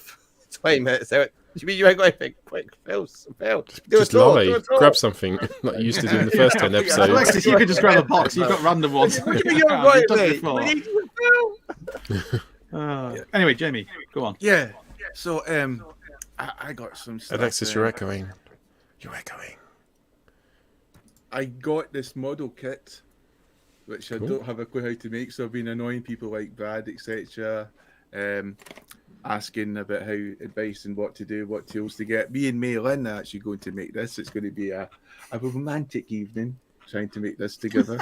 20 minutes. They went, "Do you mean you ain't got anything? Quick, Phil. Do Just a tour, lie, do a tour." grab something like you used to do in the first 10 episodes. Alexis, you could just grab a box. You've got random ones. You ain't You've got it, done it mate. before. We need you to fill. Anyway, Jamie, go on. Yeah. So I got some stuff. Alexis, you're echoing. You're echoing. I got this model kit, which I don't have a clue how to make. So I've been annoying people like Brad, etc. Asking about how advice and what to do, what tools to get. Me and May Lynn are actually going to make this. It's going to be a romantic evening trying to make this together.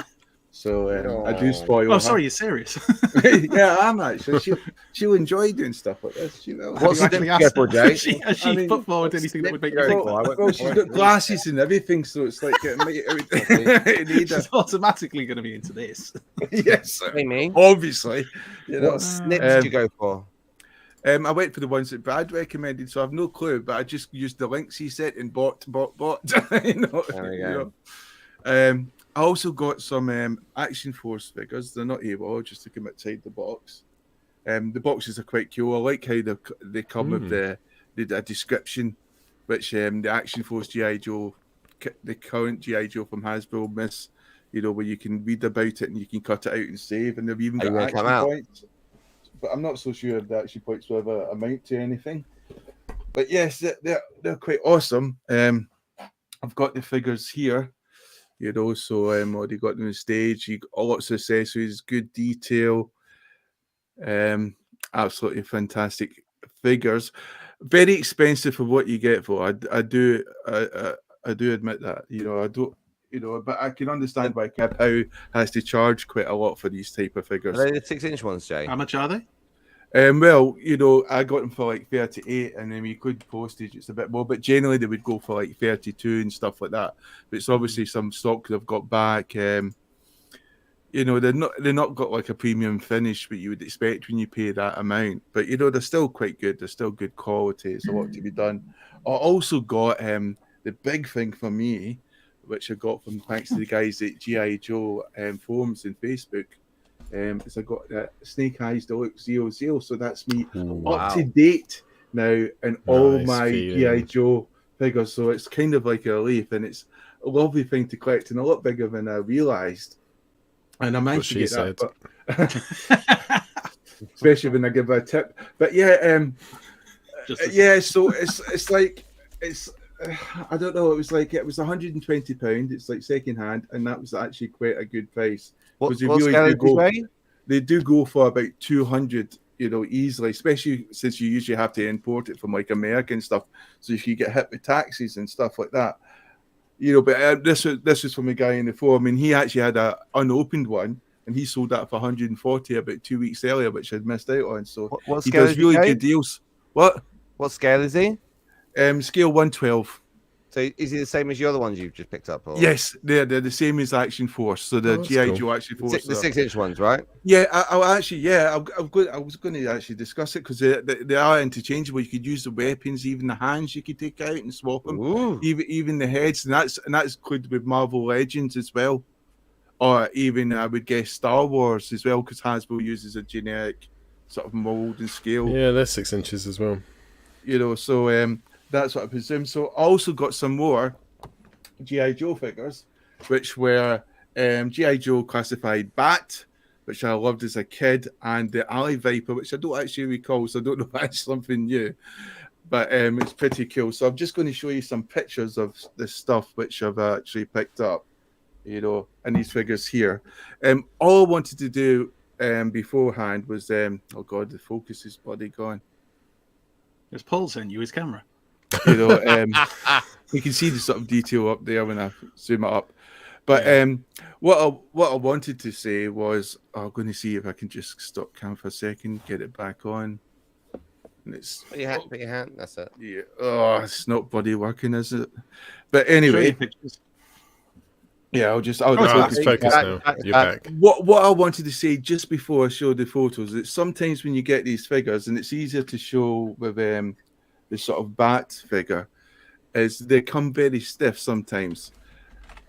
So I do spoil. Oh, her. sorry, you're serious. Yeah, I'm actually. She'll enjoy doing stuff like this. She will. What's the actually difference, asked- Jay? Has she put forward anything that would make you think that? Well, she's got glasses and everything, so it's like it need She's automatically going to be into this. yes, Hey, me. obviously. You know. What snips did you go for? I went for the ones that Brad recommended, so I've no clue, but I just used the links he sent and bought. you know, There we you go. know. I also got some Action Force figures. They're not able, just to come outside the box. The boxes are quite cool. I like how they come with the description, which the Action Force G.I. Joe, the current G.I. Joe from Hasbro miss, you know, where you can read about it and you can cut it out and save, and they've even Are you got gonna action come out? points. But I'm not so sure if the action points will ever amount to anything. But yes, they're quite awesome. I've got the figures here, you know, so already got them on stage. You got lots of accessories, good detail, absolutely fantastic figures. Very expensive for what you get for. I do admit that. You know, I don't. You know, but I can understand why Capao has to charge quite a lot for these type of figures. Are they the 6-inch ones, Jay? How much are they? Well, you know, I got them for like 38, and then we could postage, it's a bit more, but generally they would go for like 32 and stuff like that. But it's obviously some stock they've got back. You know, they're not got like a premium finish, but you would expect when you pay that amount. But you know, they're still quite good. They're still good quality. It's a lot to be done. I also got the big thing for me, which I got from thanks to the guys at G.I. Joe forums and Facebook. Is I got Snake Eyes Deluxe 00, so that's me up to date now in all Nice my feeling. G.I. Joe figures. So it's kind of like a relief, and it's a lovely thing to collect, and a lot bigger than I realised. And I managed to get that, but especially when I give her a tip. But yeah, yeah. So it's like it's. I don't know. It was £120. It's like second hand, and that was actually quite a good price. What Because they scale really did you weigh? they do go for about 200, you know, easily. Especially since you usually have to import it from like American stuff. So if you get hit with taxes and stuff like that, you know. But this was from a guy in the forum, and he actually had a unopened one, and he sold that for 140 about 2 weeks earlier, which I'd missed out on. So What he scale does is he, really Jay? good deals. What? What scale is he? Scale 112. So is it the same as the other ones you've just picked up? Or? Yes, they're the same as Action Force. So the that's GI cool. Joe Action Force, The 6-inch ones, right? Yeah, I was going to actually discuss it because they are interchangeable. You could use the weapons, even the hands you could take out and swap them, Ooh. even the heads, and that's included with Marvel Legends as well, or even I would guess Star Wars as well, because Hasbro uses a generic sort of mold and scale. Yeah, they're 6 inches as well. You know, so that's what I presume. So I also got some more GI Joe figures, which were GI Joe Classified Bat, which I loved as a kid, and the Alley Viper, which I don't actually recall, so I don't know if that's something new, but it's pretty cool. So I'm just going to show you some pictures of the stuff which I've actually picked up, you know, and these figures here. All I wanted to do beforehand was, oh God, the focus is bloody gone. There's Paul sending you his camera. You know, you can see the sort of detail up there when I zoom it up. But what I wanted to say was, I'm going to see if I can just stop cam for a second, get it back on. And it's Put your hand. That's it. yeah, oh, it's not bloody working, is it? But anyway, yeah, I'll just It's focus now. You're back. What I wanted to say just before I show the photos, is sometimes when you get these figures, and it's easier to show with the sort of bat figure, is they come very stiff sometimes.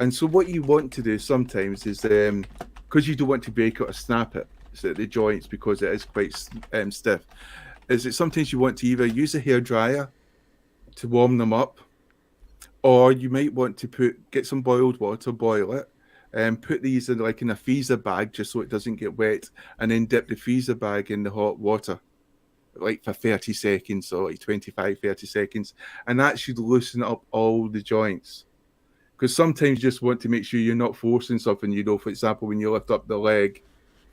And so what you want to do sometimes is, because you don't want to break it or snap it, so the joints, because it is quite stiff, is that sometimes you want to either use a hairdryer to warm them up, or you might want to get some boiled water, boil it, and put these in like in a freezer bag just so it doesn't get wet, and then dip the freezer bag in the hot water, like for 30 seconds or like 25, 30 seconds, and that should loosen up all the joints. Because sometimes you just want to make sure you're not forcing something, you know, for example, when you lift up the leg,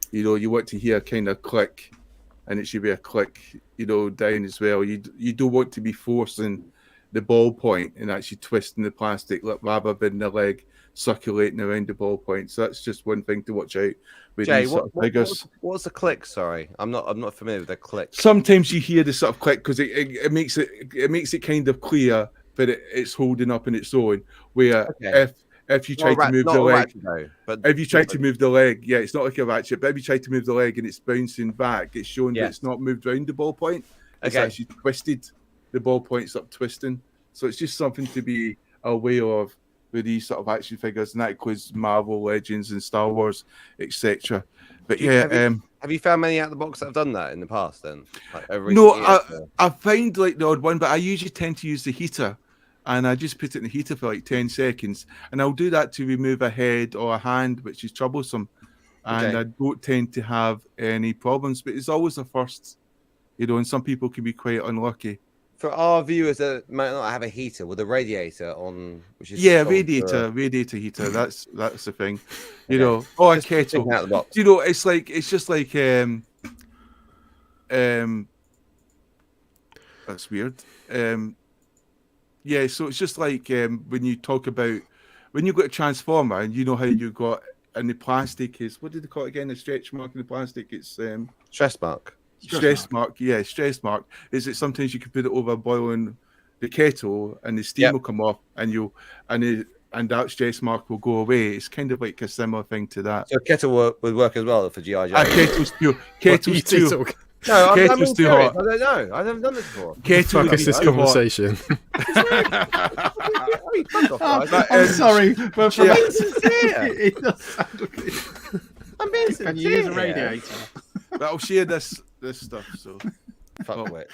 you know, you want to hear a kind of click, and it should be a click, you know, down as well. You don't want to be forcing the ball point and actually twisting the plastic rather than the leg circulating around the ball point. So that's just one thing to watch out with Jay, these sort of figures. what's the click? Sorry, I'm not familiar with the click. Sometimes you hear the sort of click because it makes it kind of clear that it's holding up on its own. Where if you try to move the leg, if you try to move the leg, yeah, it's not like a ratchet. But if you try to move the leg and it's bouncing back, it's showing that it's not moved around the ball point. It's actually twisted. The ball point's up twisting. So it's just something to be aware of with these sort of action figures, and that includes Marvel Legends and Star Wars, etc. But yeah, have you found many out of the box that have done that in the past? Then, like, I find like the odd one, but I usually tend to use the heater, and I just put it in the heater for like 10 seconds, and I'll do that to remove a head or a hand, which is troublesome, and I don't tend to have any problems. But it's always the first, you know, and some people can be quite unlucky. For our viewers that might not have a heater with a radiator on, which is radiator heater. That's the thing, you know. Oh, a kettle. Out the box. You know, it's just like that's weird. Yeah, so it's just like when you talk about when you've got a transformer and you know how you got, and the plastic is, what did they call it again? The stretch mark in the plastic. It's stress mark. Stress mark, yeah, stress mark. Is it sometimes you can put it over boiling the kettle and the steam will come off, and that stress mark will go away. It's kind of like a similar thing to that. So kettle would work as well for GI Joe. Kettle's too. No, kettle's too hot. I don't know. I've never done this before. Kettle Fuck is this conversation? I'm sorry, but from I'm being sincere. it does sound okay. I'm being sincere. Can you use a radiator? But I'll share this stuff. So fuck it.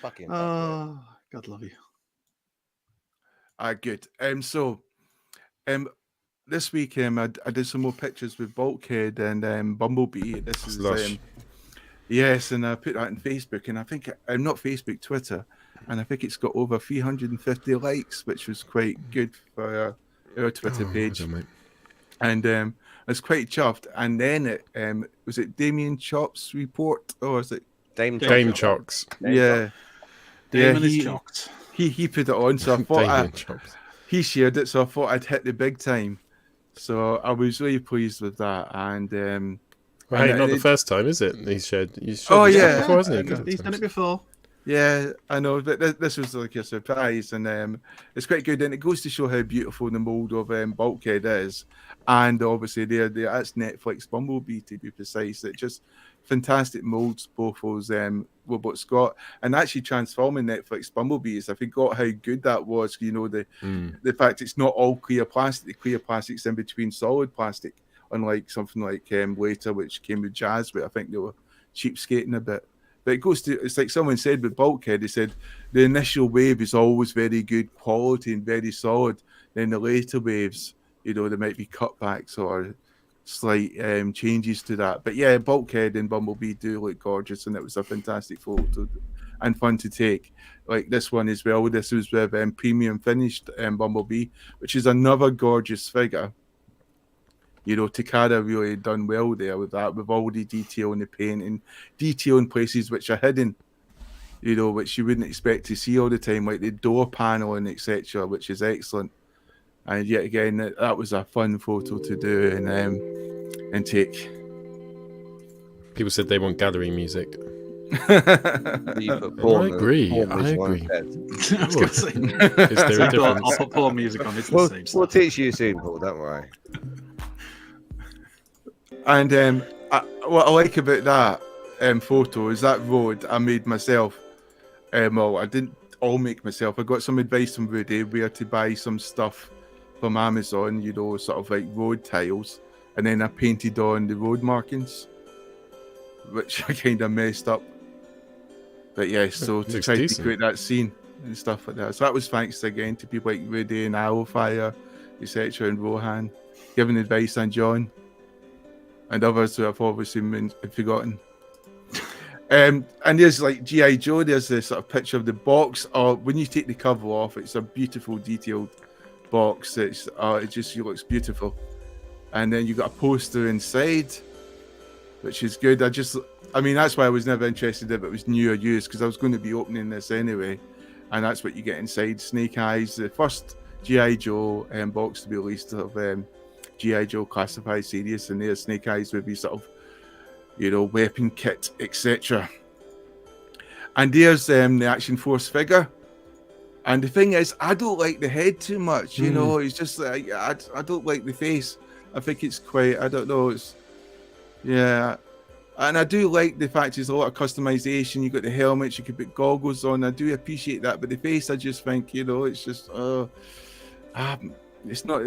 Fucking. Oh, God love you. Good. This week I did some more pictures with Bulkhead and Bumblebee. This is Slush. Yes, and I put that on Facebook, and I think I'm not Facebook, Twitter, and I think it's got over 350 likes, which was quite good for our Twitter page. And I was quite chuffed. And then it was it Damien Chop's report, or is it Dame Chocks? Yeah, Damon is chocked. He put it on, so I thought he shared it, so I thought I'd hit the big time. So I was really pleased with that, and well, hey, not the first time, is it? He's shared oh yeah, before, hasn't he? He's done it before. Yeah, I know, but this was like a surprise, and it's quite good, and it goes to show how beautiful the mold of Bulkhead is, and obviously that's Netflix Bumblebee to be precise. It just fantastic molds both those robots got, and actually transforming Netflix Bumblebees. I forgot how good that was. You know the fact it's not all clear plastic. The clear plastic's in between solid plastic, unlike something like later, which came with Jazz, but I think they were cheapskating a bit. But it goes to, it's like someone said with Bulkhead, they said the initial wave is always very good quality and very solid. Then the later waves, you know, there might be cutbacks or slight changes to that. But yeah, Bulkhead and Bumblebee do look gorgeous, and it was a fantastic photo and fun to take. Like this one as well. This was with premium finished Bumblebee, which is another gorgeous figure. You know, Takara really done well there with that, with all the detail in the paint and detail in places which are hidden, you know, which you wouldn't expect to see all the time, like the door panel and etc., which is excellent. And yet again, that was a fun photo to do and take. People said they want gathering music. I agree. I was going to say. Is there a difference? I'll put porn music on. It's the We'll same we'll stuff. teach you soon, Paul. Don't worry. And what I like about that photo is that road I made myself. Well, I didn't all make myself. I got some advice from Rudy where to buy some stuff from Amazon, you know, sort of like road tiles, and then I painted on the road markings, which I kind of messed up. But yeah, so to Looks try decent. to create that scene and stuff like that. So that was thanks again to people like Rudy and Owlfire, etc., and Rohan, giving advice on John. And others who I've obviously forgotten. And there's like G.I. Joe, there's this sort of picture of the box, or when you take the cover off, it's a beautiful detailed box. It just looks beautiful. And then you got a poster inside, which is good. I mean, that's why I was never interested if it was new or used, because I was going to be opening this anyway. And that's what you get inside. Snake Eyes, the first G.I. Joe box to be released of G.I. Joe Classified Series, and their Snake Eyes would be sort of, you know, weapon kit, etc. And there's the Action Force figure. And the thing is, I don't like the head too much, you know, it's just like, I don't like the face. I think it's quite, I don't know, it's, yeah. And I do like the fact there's a lot of customization. You got the helmets, you could put goggles on. I do appreciate that, but the face, I just think, you know, it's just, it's not,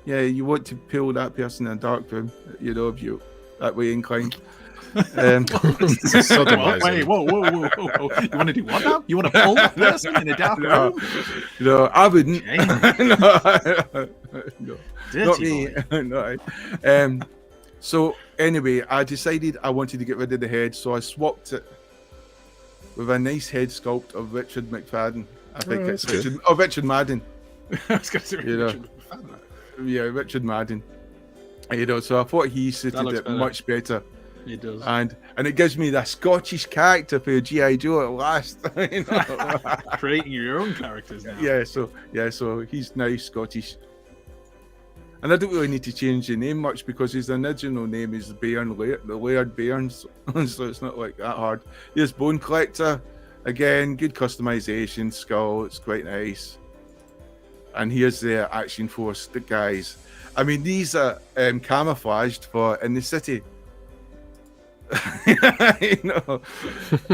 yeah, you want to pull that person in a dark room, you know, if you're that way inclined. Sodomizing. Wait, whoa. You want to do what now? You want to pull that person in a dark room? No, I wouldn't. No, not Dirty me. boy. No. So anyway, I decided I wanted to get rid of the head, so I swapped it with a nice head sculpt of Richard McFadden. I think it's that's good. Richard Madden. I was going to say You know. Richard. Yeah, Richard Madden. You know, so I thought he suited looks it better. much better. It does. And it gives me that Scottish character for G.I. Joe at last. You know? Creating your own characters now. So he's now Scottish. And I don't really need to change the name much because his original name is Laird Bairns, so it's not like that hard. Here's Bone Collector. Again, good customization, skull, it's quite nice. And here's the Action Force, the guys. I mean, these are camouflaged for in the city. You know,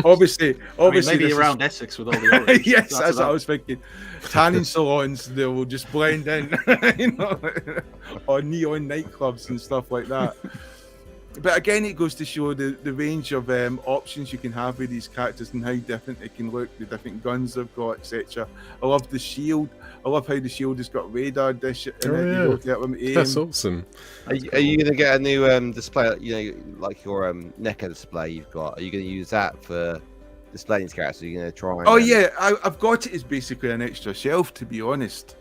obviously, Maybe this is- around Essex with all the orange. yes, that's what I was thinking. Tanning salons, they will just blend in, you know, or neon nightclubs and stuff like that. But again, it goes to show the range of options you can have with these characters and how different they can look, the different guns they've got, etc. I love the shield. I love how the shield has got radar dish in it. Oh, You yeah. know, to help them aim. That's awesome. Are you going to get a new display? You know, like your NECA display you've got. Are you going to use that for displaying these characters? Are you going to try? Oh yeah, I've got it as basically an extra shelf, to be honest.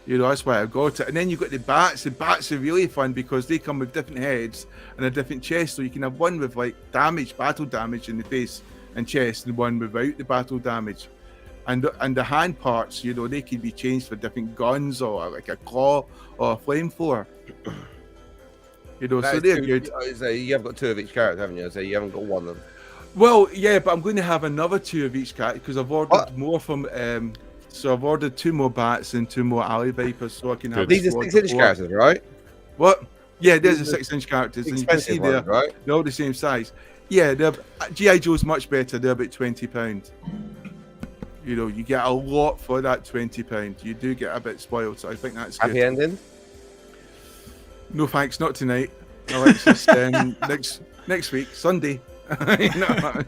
You know, that's why I've got it. And then you've got the bats. The bats are really fun because they come with different heads and a different chest. So you can have one with like battle damage in the face and chest, and one without the battle damage. And the hand parts, you know, they can be changed for different guns or like a claw or a flamethrower. You know, so they're good. So you have got two of each character, haven't you? So you haven't got one of them. Well, yeah, but I'm going to have another 2 of each cat because I've ordered more from. So I've ordered 2 more bats and 2 more alley vipers, so I can have. These are 6-inch characters, right? What? Yeah, there's the 6-inch characters, and you can see ones, right? they're all the same size. Yeah, GI Joe's much better. They're about £20. You know, you get a lot for that £20. You do get a bit spoiled, so I think that's Happy good. ending? No thanks, not tonight. Alexis, next week, Sunday. I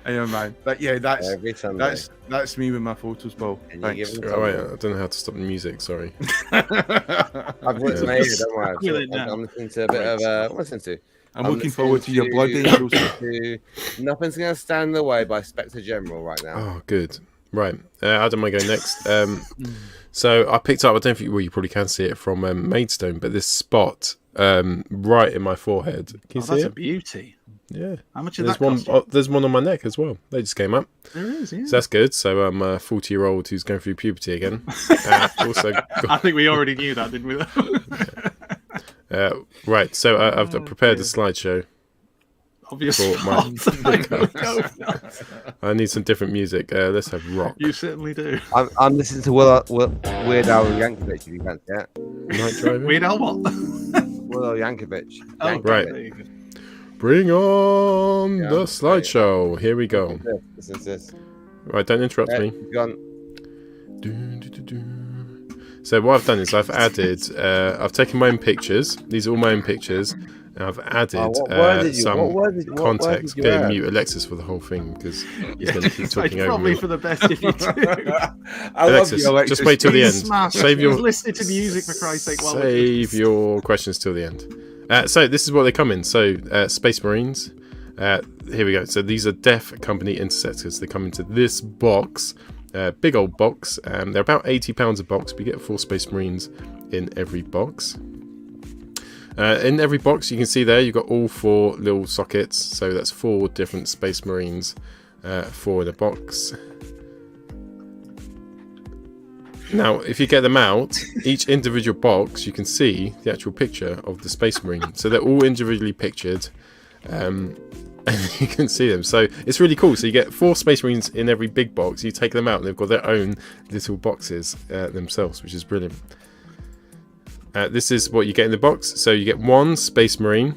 know, man. But yeah, that's me with my photos, Paul. Thanks. Oh, wait, I don't know how to stop the music. Sorry. I've got some ears, don't worry. I'm listening to a bit of what's into. I'm looking forward to your Blood Angels. Nothing's Gonna Stand in the Way by Spectre General right now. Oh, good. Right, Adam, I go next. So I picked up. I don't think you probably can see it from Maidstone, but this spot right in my forehead. Can you see that's it? a beauty. Yeah. How much is there's that one. cost? There's one on my neck as well. They just came up. There is, yeah. So that's good. So I'm a 40-year-old who's going through puberty again. Also, I think we already knew that, didn't we? right. So I've prepared a slideshow. Obviously. I need some different music. Let's have rock. You certainly do. I'm listening to Weird Al Yankovic. If you fancy that. Night Driver. Weird Al what? Weird Al Yankovic. Oh, right. Bring on the slideshow. Here we go. This is this. Right, don't interrupt me. Gone. So what I've done is I've added. I've taken my own pictures. These are all my own pictures. And I've added some context. Going mute Alexis for the whole thing because he's going to keep talking over probably me. for the best if you do. Alexis, just wait till the end. Save your listening to music for Christ's sake. Save your questions till the end. So this is what they come in. So Space Marines. Here we go. So these are Def Company Interceptors. They come into this box, big old box. They're about £80 a box. We get 4 Space Marines in every box. In every box, you can see there you've got all 4 little sockets. So that's 4 different Space Marines, 4 in a box. Now, if you get them out, each individual box, you can see the actual picture of the Space Marine. So they're all individually pictured, and you can see them. So it's really cool. So you get 4 Space Marines in every big box. You take them out, and they've got their own little boxes themselves, which is brilliant. This is what you get in the box. So you get 1 Space Marine.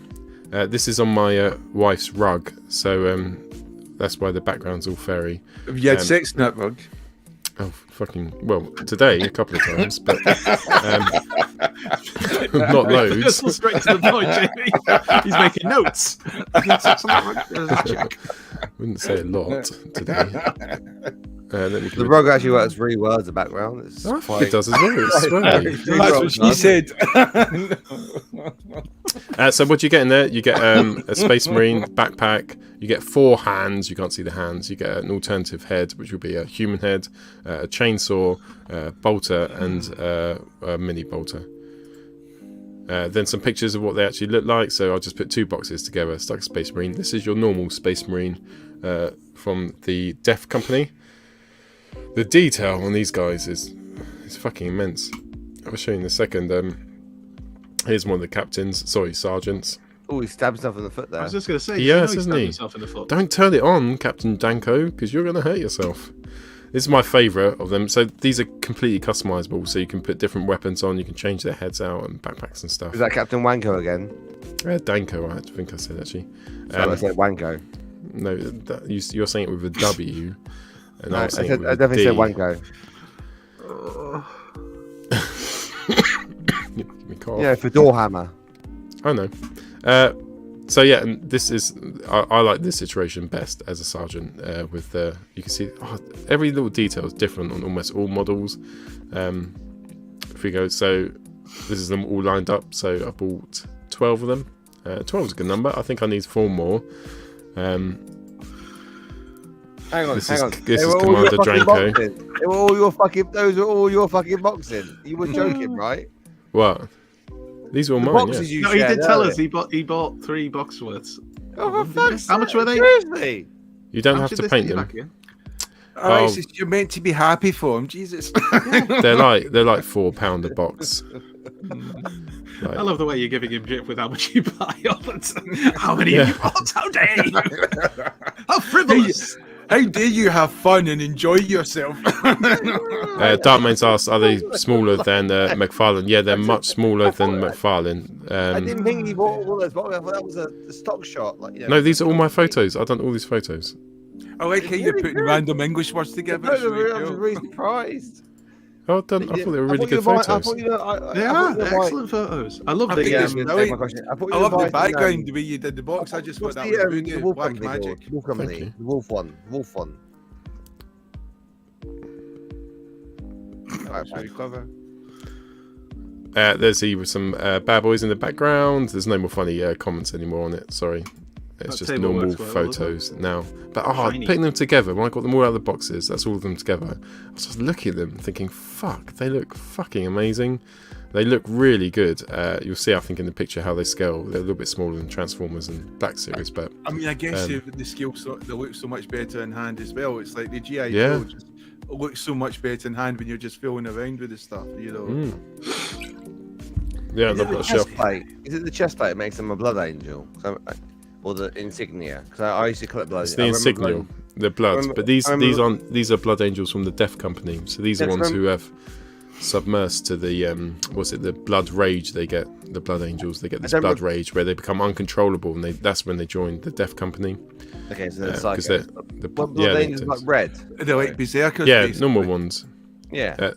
This is on my wife's rug. So that's why the background's all fairy. Have you had sex in that rug? Oh, fucking, well, today a couple of times, but not loads. Just straight to the point, Jamie. He's making notes. Wouldn't say a lot today. The rug actually works really well as a background. It's I think it does as well. It's swirly. That's what she said. So what do you get in there? You get a Space Marine backpack. You get 4 hands. You can't see the hands. You get an alternative head, which will be a human head, a chainsaw, bolter, and a mini bolter. Then some pictures of what they actually look like. So I'll just put 2 boxes together. It's like a Space Marine. This is your normal Space Marine from the Def Company. The detail on these guys is fucking immense. I'll show you in a second. Here's one of the captains. Sorry, sergeants. Oh, he stabbed himself in the foot there. I was just going to say, yes, isn't he? Himself in the foot. Don't turn it on, Captain Danko, because you're going to hurt yourself. This is my favourite of them. So these are completely customizable. So you can put different weapons on. You can change their heads out and backpacks and stuff. Is that Captain Wanko again? Danko, I think I said actually. I said Wanko. No, you're saying it with a W. And No, I definitely said Wanko. Yeah, for Doorhammer. I know. So yeah, and this is I like this iteration best as a sergeant. With you can see every little detail is different on almost all models. If we go, so this is them all lined up. So I bought 12 of them. 12 is a good number. I think I need 4 more. Hang on. This is Commander Dranko. Those are all your fucking boxes. You were joking, right? What? These were all The mine. boxes Yeah. you No, he shared did tell earlier. us he bought 3 box worths. Oh, for fuck's How much sake, were they? Seriously? You don't How have much to did paint this them. back in? You're meant to be happy for him, Jesus. They're like £4 a box. Like, I love the way you're giving him shit with how much you buy all the time. How many have you bought? How dare you? How frivolous! How dare you have fun and enjoy yourself? Darkmane's asked, are they smaller than McFarlane? Yeah, they're much smaller than McFarlane. I didn't think he bought all those boxes. I thought that was a stock shot. Like, you know, No, these are all my photos. I've done all these photos. I like how you're putting random English words together. It's really I was cool. really surprised. Oh, done. I thought they were really good photos. They are excellent photos. I love I the. think it's Take my question. I love the background, the way you did the box. I just thought that was the good. Wolf Black Company magic. called? Wolf Company. The Wolf one. Wolf one. That's very clever. There's some bad boys in the background. There's no more funny comments anymore on it. Sorry. It's That just table normal works quite well, doesn't photos now. But Shiny. putting them together, when I got them all out of the boxes, that's all of them together. I was just looking at them thinking, fuck, they look fucking amazing. They look really good. You'll see, I think, in the picture how they scale. They're a little bit smaller than Transformers and Black Series, but I mean, I guess the skill they look so much better in hand as well. It's like the GI Yeah. Joe just looks so much better in hand when you're just fooling around with the stuff, you know. yeah, Is I've it got the a shelf. chest plate? Is it the chest plate that makes them a blood angel? Or the insignia? Because I used to collect blood. It's the insignia, the blood. But these are blood angels from the Death Company. So these are ones who have submersed to the the blood rage. They get the blood angels. They get this blood rage where they become uncontrollable, and that's when they join the Death Company. Okay, so they're Because what blood angels like red? They're like berserkers. yeah, basically. normal ones. Yeah.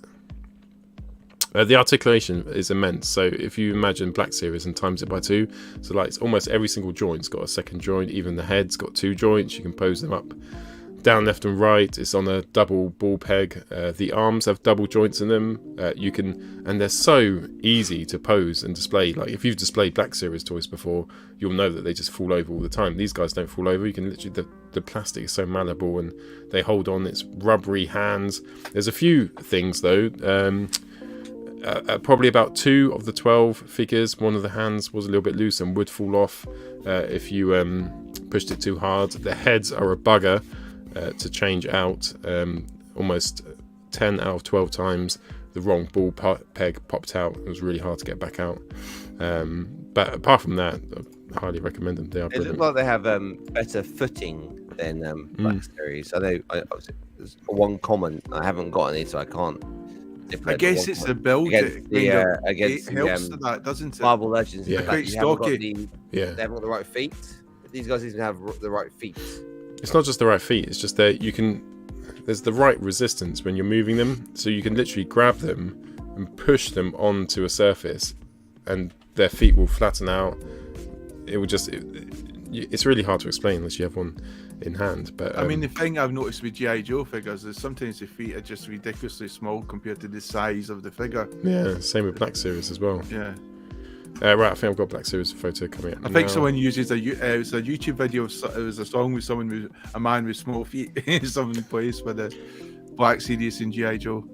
The articulation is immense. So if you imagine Black Series and times it by 2, so like it's almost every single joint's got a second joint. Even the head's got 2 joints. You can pose them up, down, left, and right. It's on a double ball peg. The arms have double joints in them. And they're so easy to pose and display. Like if you've displayed Black Series toys before, you'll know that they just fall over all the time. These guys don't fall over. You can literally the plastic is so malleable and they hold on. It's rubbery hands. There's a few things though. Probably about 2 of the 12 figures, one of the hands was a little bit loose and would fall off if you pushed it too hard. The heads are a bugger to change out. Almost 10 out of 12 times the wrong ball peg popped out. It was really hard to get back out. But apart from that, I highly recommend them. They are It brilliant. looks like they have better footing than Black Series. I know. There's one comment. I haven't got any, so I can't. I guess it's the build against it against helps the, to that, doesn't it? Marvel Legends. Yeah. Yeah. Quite They haven't got stocky. they haven't got the right feet. These guys even have the right feet. It's not just the right feet, it's just that there's the right resistance when you're moving them, so you can literally grab them and push them onto a surface and their feet will flatten out. It will just it's really hard to explain unless you have one in hand. But I mean, the thing I've noticed with GI Joe figures is sometimes the feet are just ridiculously small compared to the size of the figure. yeah, same with Black Series as well. Yeah, Right, I think I've got Black Series photo coming up. I think now. someone uses it was a YouTube video. It was a song with a man with small feet. Someone plays with the Black Series in GI Joe.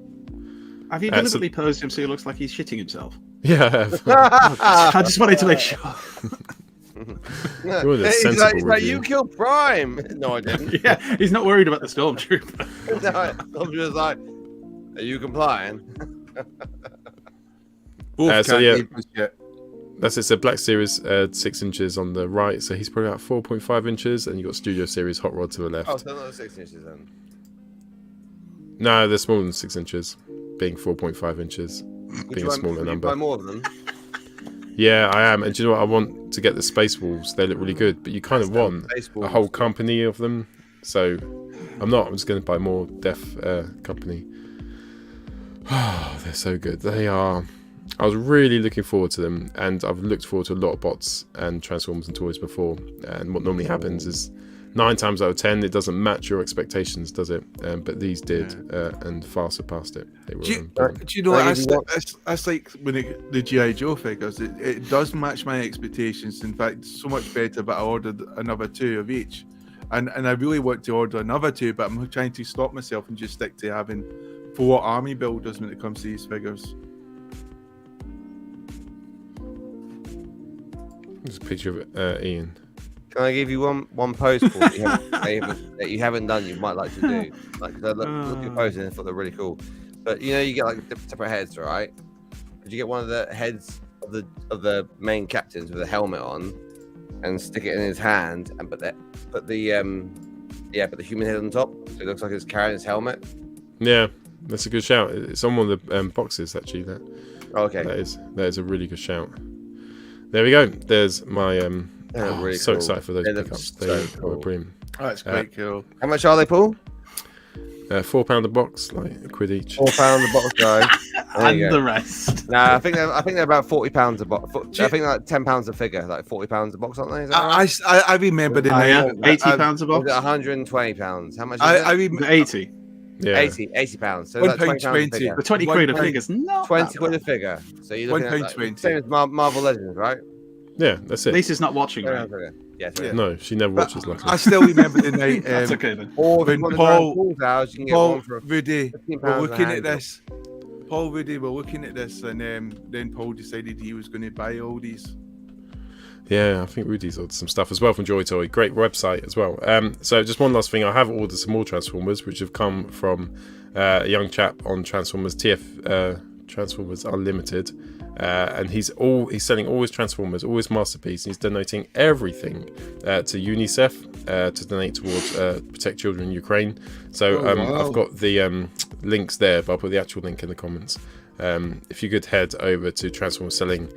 Have you deliberately posed him so he looks like he's shitting himself? Yeah, I have. I just wanted to make sure. You're the He's sensible like, review. you killed Prime. No, I didn't. Yeah, he's not worried about the stormtrooper. No, I'm just like, are you complying? So yeah, that's it. So Black Series 6 inches on the right, so he's probably about 4.5 inches, and you've got Studio Series Hot Rod to the left. Oh, so not 6 inches then. No, they're smaller than 6 inches, being 4.5 inches, being a smaller Would you number. buy more of them? Yeah, I am. And do you know what? I want to get the Space Wolves. They look really good, but you kind of want Space a Wolves. whole company of them. So I'm not. I'm just going to buy more Def company. Oh, they're so good. They are. I was really looking forward to them, and I've looked forward to a lot of bots and Transformers and toys before. And what normally happens is 9 times out of 10 it doesn't match your expectations, does it? But these did, and far surpassed it. They were. Do you know that's like when the GI Joe figures? It does match my expectations. In fact, so much better. But I ordered another 2 of each, and I really want to order another 2, but I'm trying to stop myself and just stick to having 4 army builders when it comes to these figures. There's a picture of Ian. Can I give you one pose call that you haven't done? You might like to do. Like, 'cause I look at your poses and I thought they're really cool. But you know, you get like separate heads, right? Could you get one of the heads of the main captains with a helmet on, and stick it in his hand, and put the human head on top, so it looks like it's carrying his helmet. Yeah, that's a good shout. It's on one of the boxes actually. Okay, that is a really good shout. There we go. There's my really so cool. excited for those They pickups. look They so were cool. brilliant. Oh, that's quite cool. How much are they, Paul? £4 a box, like a quid each. £4 a box, guys. And the rest. Nah, I think they're about £40 a box. I think like £10 a figure, like £40 a box, aren't they? Is that right? I remember the Yeah, name. £80 a Was box. it £120? How much is I it? remember 80. Yeah. £80. So that's £20 a £1.20. figure. The 20 quid a £1.20. figure's not 20 that quid a bad. figure. So you're looking at like, £1.20. same as Marvel Legends, right? Yeah, that's it. Lisa's not watching, right? Yeah, Yeah. No, she never watches luckily. I still remember the night. That's okay then. Or if When you want Paul- the Paul's house, you can get Paul, one for Rudy, £15 we're a looking at handle. this. Paul, Rudy, we're looking at this, and then Paul decided he was going to buy all these. Yeah, I think Rudy's ordered some stuff as well from Joy Toy. Great website as well. So just one last thing, I have ordered some more Transformers, which have come from a young chap on Transformers Transformers Unlimited, and he's selling all his Transformers, all his Masterpiece, and he's donating everything to UNICEF to donate towards Protect Children in Ukraine. So I've got the links there, but I'll put the actual link in the comments. If you could head over to Transformers Selling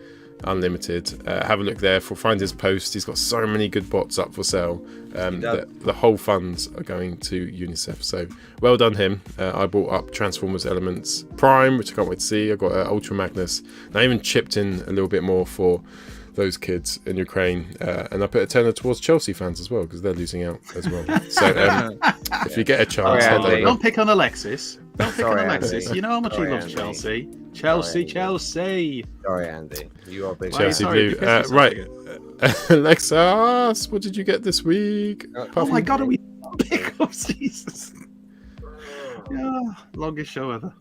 Unlimited, have a look there, find his post. He's got so many good bots up for sale. The whole funds are going to UNICEF, so well done him. I bought up Transformers Elements Prime, which I can't wait to see. I got Ultra Magnus, and I even chipped in a little bit more for those kids in Ukraine, and I put a tenner towards Chelsea fans as well, because they're losing out as well. So if you get a chance, head over. Don't pick on Alexis. Don't pick Sorry, on Alexis. Andy. You know how much Sorry, he loves Andy. Chelsea. Sorry, Chelsea. Sorry, Andy. You are big. Chelsea sorry, Blue. because it's Right, Alexis, what did you get this week? Oh my god, are we pickups? Jesus. Yeah, longest show ever.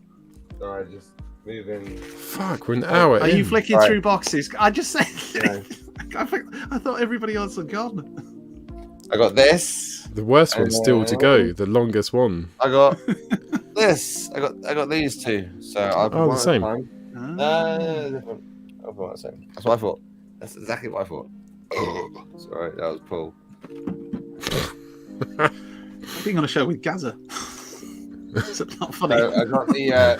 Sorry, just moving. Fuck, we're an hour Are in. you flicking Right. through boxes? I just said. No. I thought everybody else had gone. I got this. The worst one's still to go, the longest one. I got this. I got these two. So I'll put Oh, the one at a same. time. No, different. I'll put one at a time. That's what I thought. That's exactly what I thought. Sorry, that was Paul. Being on a show with Gaza. It's not funny. So I got the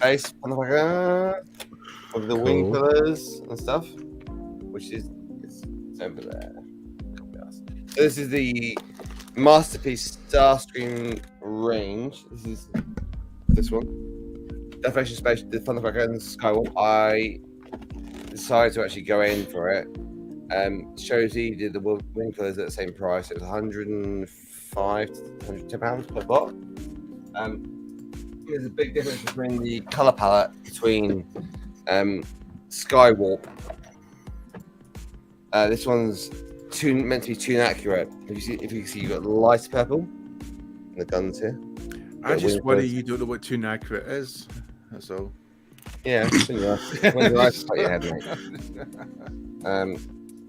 face with the wing Cool. pillars and stuff, which is it's over there. So this is the Masterpiece Starscream range. This is this one. Definition Space, the Thundercracker and Skywalk. I decided to actually go in for it. Shows he did the wing pillars at the same price. It was £105 to £110 per bot. There's a big difference between the color palette between Skywarp. This one's meant to be tune accurate. If you can see, you've got light purple and the guns here. I just wing worry pillars. you don't know what tune accurate is. That's all. Yeah, when your eyes cut your head, mate.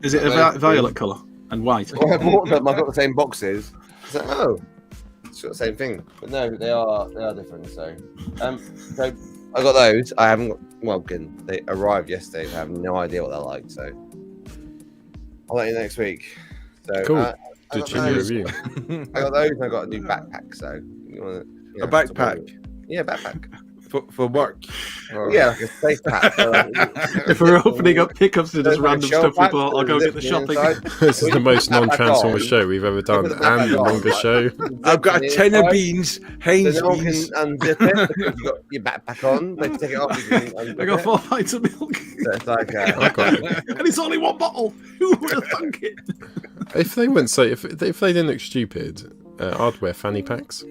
Is it a violet colour and white? Well, I bought them. I've got the same boxes. It's like, oh, it's got the same thing, but no, they are different. So, so I got those. I haven't got. Well, again, they arrived yesterday. So I have no idea what they're like. So I'll let you know next week. So Cool. I Did got you those. review? I got those. And I got a new backpack. So you want A backpack Yeah, backpack. for work. Yeah, like a safe pack. If we're opening up pickups to just Like a random shell stuff we pack bought, I'll with go a get the zip shopping. inside. This is the most Put the backpack non-Transformers on. show we've ever done, Put the backpack and the on. longest show. I've got a tin of beans, Heinz So no one can beans. unzip it because you've got your backpack on. They take it off. You can unzip I got it. 4 pints of milk. So it's like, I got it. And it's only one bottle. Who would have thunk it? If they went so, if they didn't look stupid, I'd wear fanny packs.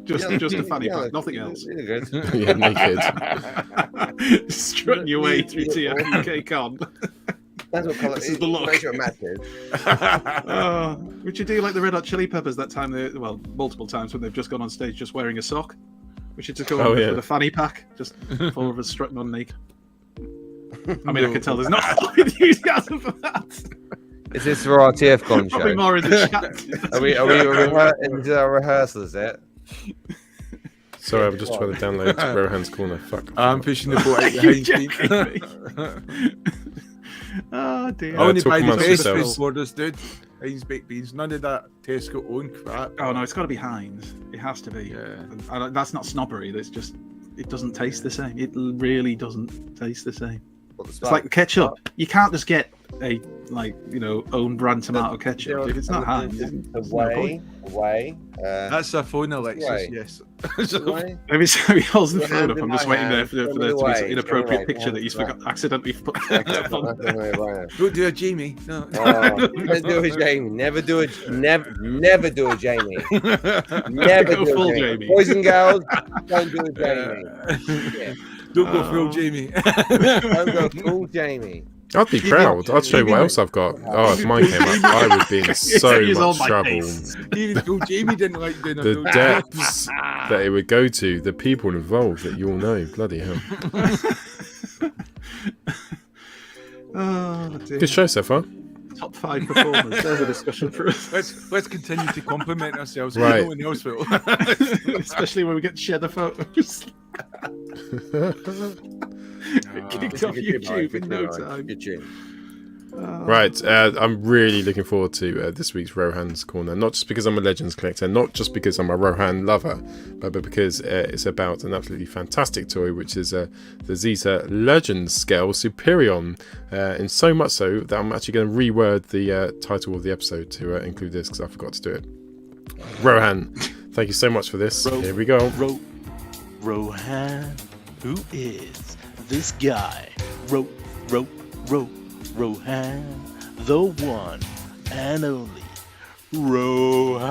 Just a fanny yeah, pack, nothing else. Really good. Yeah, naked. Strutting your way through TFUK Con. That's what colour. This is the look. Make sure it matches. Would you do like the Red Hot Chili Peppers that time? Multiple times when they've just gone on stage just wearing a sock. We should just go on with a fanny pack, just full of us strutting on naked. I mean, I can tell there's not a lot of enthusiasm for that. Is this for our TFCon Probably show? more in the chat. Are we into our rehearsal? Is it? Sorry, I'm just trying to download Rohans Corner. Fuck. I'm pushing the boat out behind me. Oh dear. Only talk buy the amongst best yourselves. food orders, dude. Heinz baked beans. None of that Tesco own crap. Oh no, it's got to be Heinz. It has to be. Yeah. That's not snobbery. That's just it doesn't taste the same. It really doesn't taste the same. It's like ketchup. You can't just get a own brand tomato ketchup if it's not Heinz. The way. That's a phone, Alexis. Right. Yes. Maybe so he holds the phone up. in I'm just my waiting there hand, for there to be away, some inappropriate away, picture that he's accidentally put ketchup on. Don't do a Jamie. No. Never do a Jamie. Never do a Jamie. Never Go do full a Jamie. Jamie. Boys and girls, don't do a Jamie. Yeah. Don't go full Jamie. Don't go full Jamie. I'd be proud. I'd show you what else I've got. Oh, if mine came up, I would be in so Use all much my trouble. face. Even full Jamie didn't like doing a The full depths that it would go to, the people involved that you all know. Bloody hell. Oh dear. Good show so far. Top 5 performers. There's a discussion for us. Let's continue to compliment ourselves. Right. No one else will. Especially when we get to share the photos. Kicked off YouTube in no time. Good tune. Right, I'm really looking forward to this week's Rohans Corner. Not just because I'm a Legends collector, not just because I'm a Rohan lover, but because it's about an absolutely fantastic toy, which is the Zeta Legends Scale Superion. And so much so that I'm actually going to reword the title of the episode to include this because I forgot to do it. Rohan, thank you so much for this. Here we go. Rohan, who is this guy? Rohan, the one and only Rohan.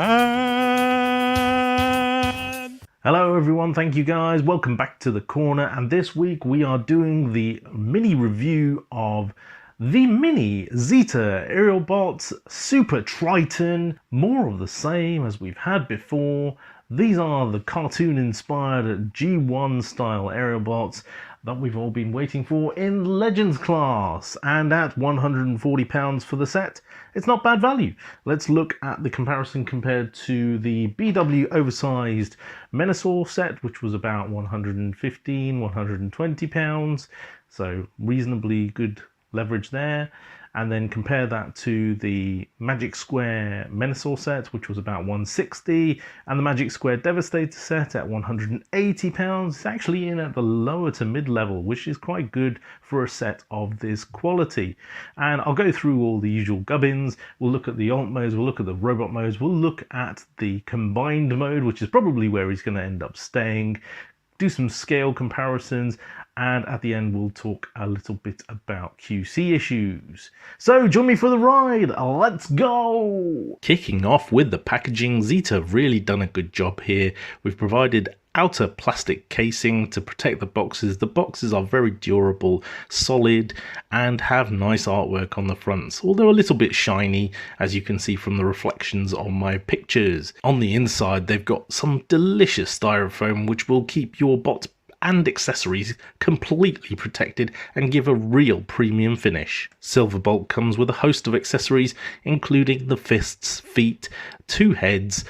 Hello everyone, thank you guys. Welcome back to the corner, and this week we are doing the mini review of the mini Zeta Aerial Bots Super Triton. More of the same as we've had before. These are the cartoon inspired G1 style aerial bots that we've all been waiting for in Legends class, and at £140 for the set, it's not bad value. Let's look at the comparison compared to the BW oversized Menasor set, which was about £115–120, so reasonably good leverage there. And then compare that to the Magic Square Menasor set, which was about £160, and the Magic Square Devastator set at £180. It's actually in at the lower to mid level, which is quite good for a set of this quality. And I'll go through all the usual gubbins. We'll look at the alt modes, we'll look at the robot modes, we'll look at the combined mode, which is probably where he's going to end up staying, do some scale comparisons, and at the end we'll talk a little bit about QC issues. So join me for the ride, let's go! Kicking off with the packaging, Zeta have really done a good job here. We've provided outer plastic casing to protect the boxes. The boxes are very durable, solid, and have nice artwork on the fronts, although a little bit shiny, as you can see from the reflections on my pictures. On the inside they've got some delicious styrofoam which will keep your bot and accessories completely protected and give a real premium finish. Silverbolt comes with a host of accessories including the fists, feet, 2 heads,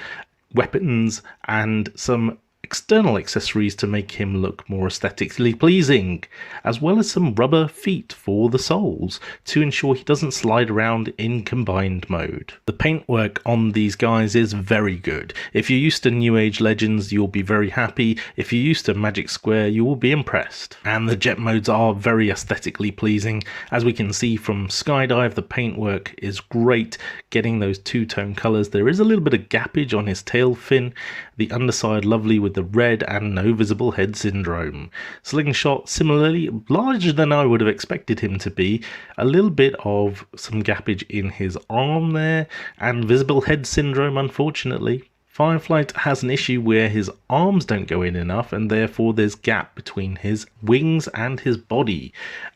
weapons, and some external accessories to make him look more aesthetically pleasing, as well as some rubber feet for the soles to ensure he doesn't slide around in combined mode. The paintwork on these guys is very good. If you're used to New Age Legends, you'll be very happy. If you're used to Magic Square, you will be impressed. And the jet modes are very aesthetically pleasing. As we can see from Skydive, the paintwork is great, getting those two-tone colours. There is a little bit of gappage on his tail fin. The underside lovely with the red and no visible head syndrome. Slingshot similarly larger than I would have expected him to be. A little bit of some gappage in his arm there and visible head syndrome unfortunately. Fireflight has an issue where his arms don't go in enough and therefore there's gap between his wings and his body.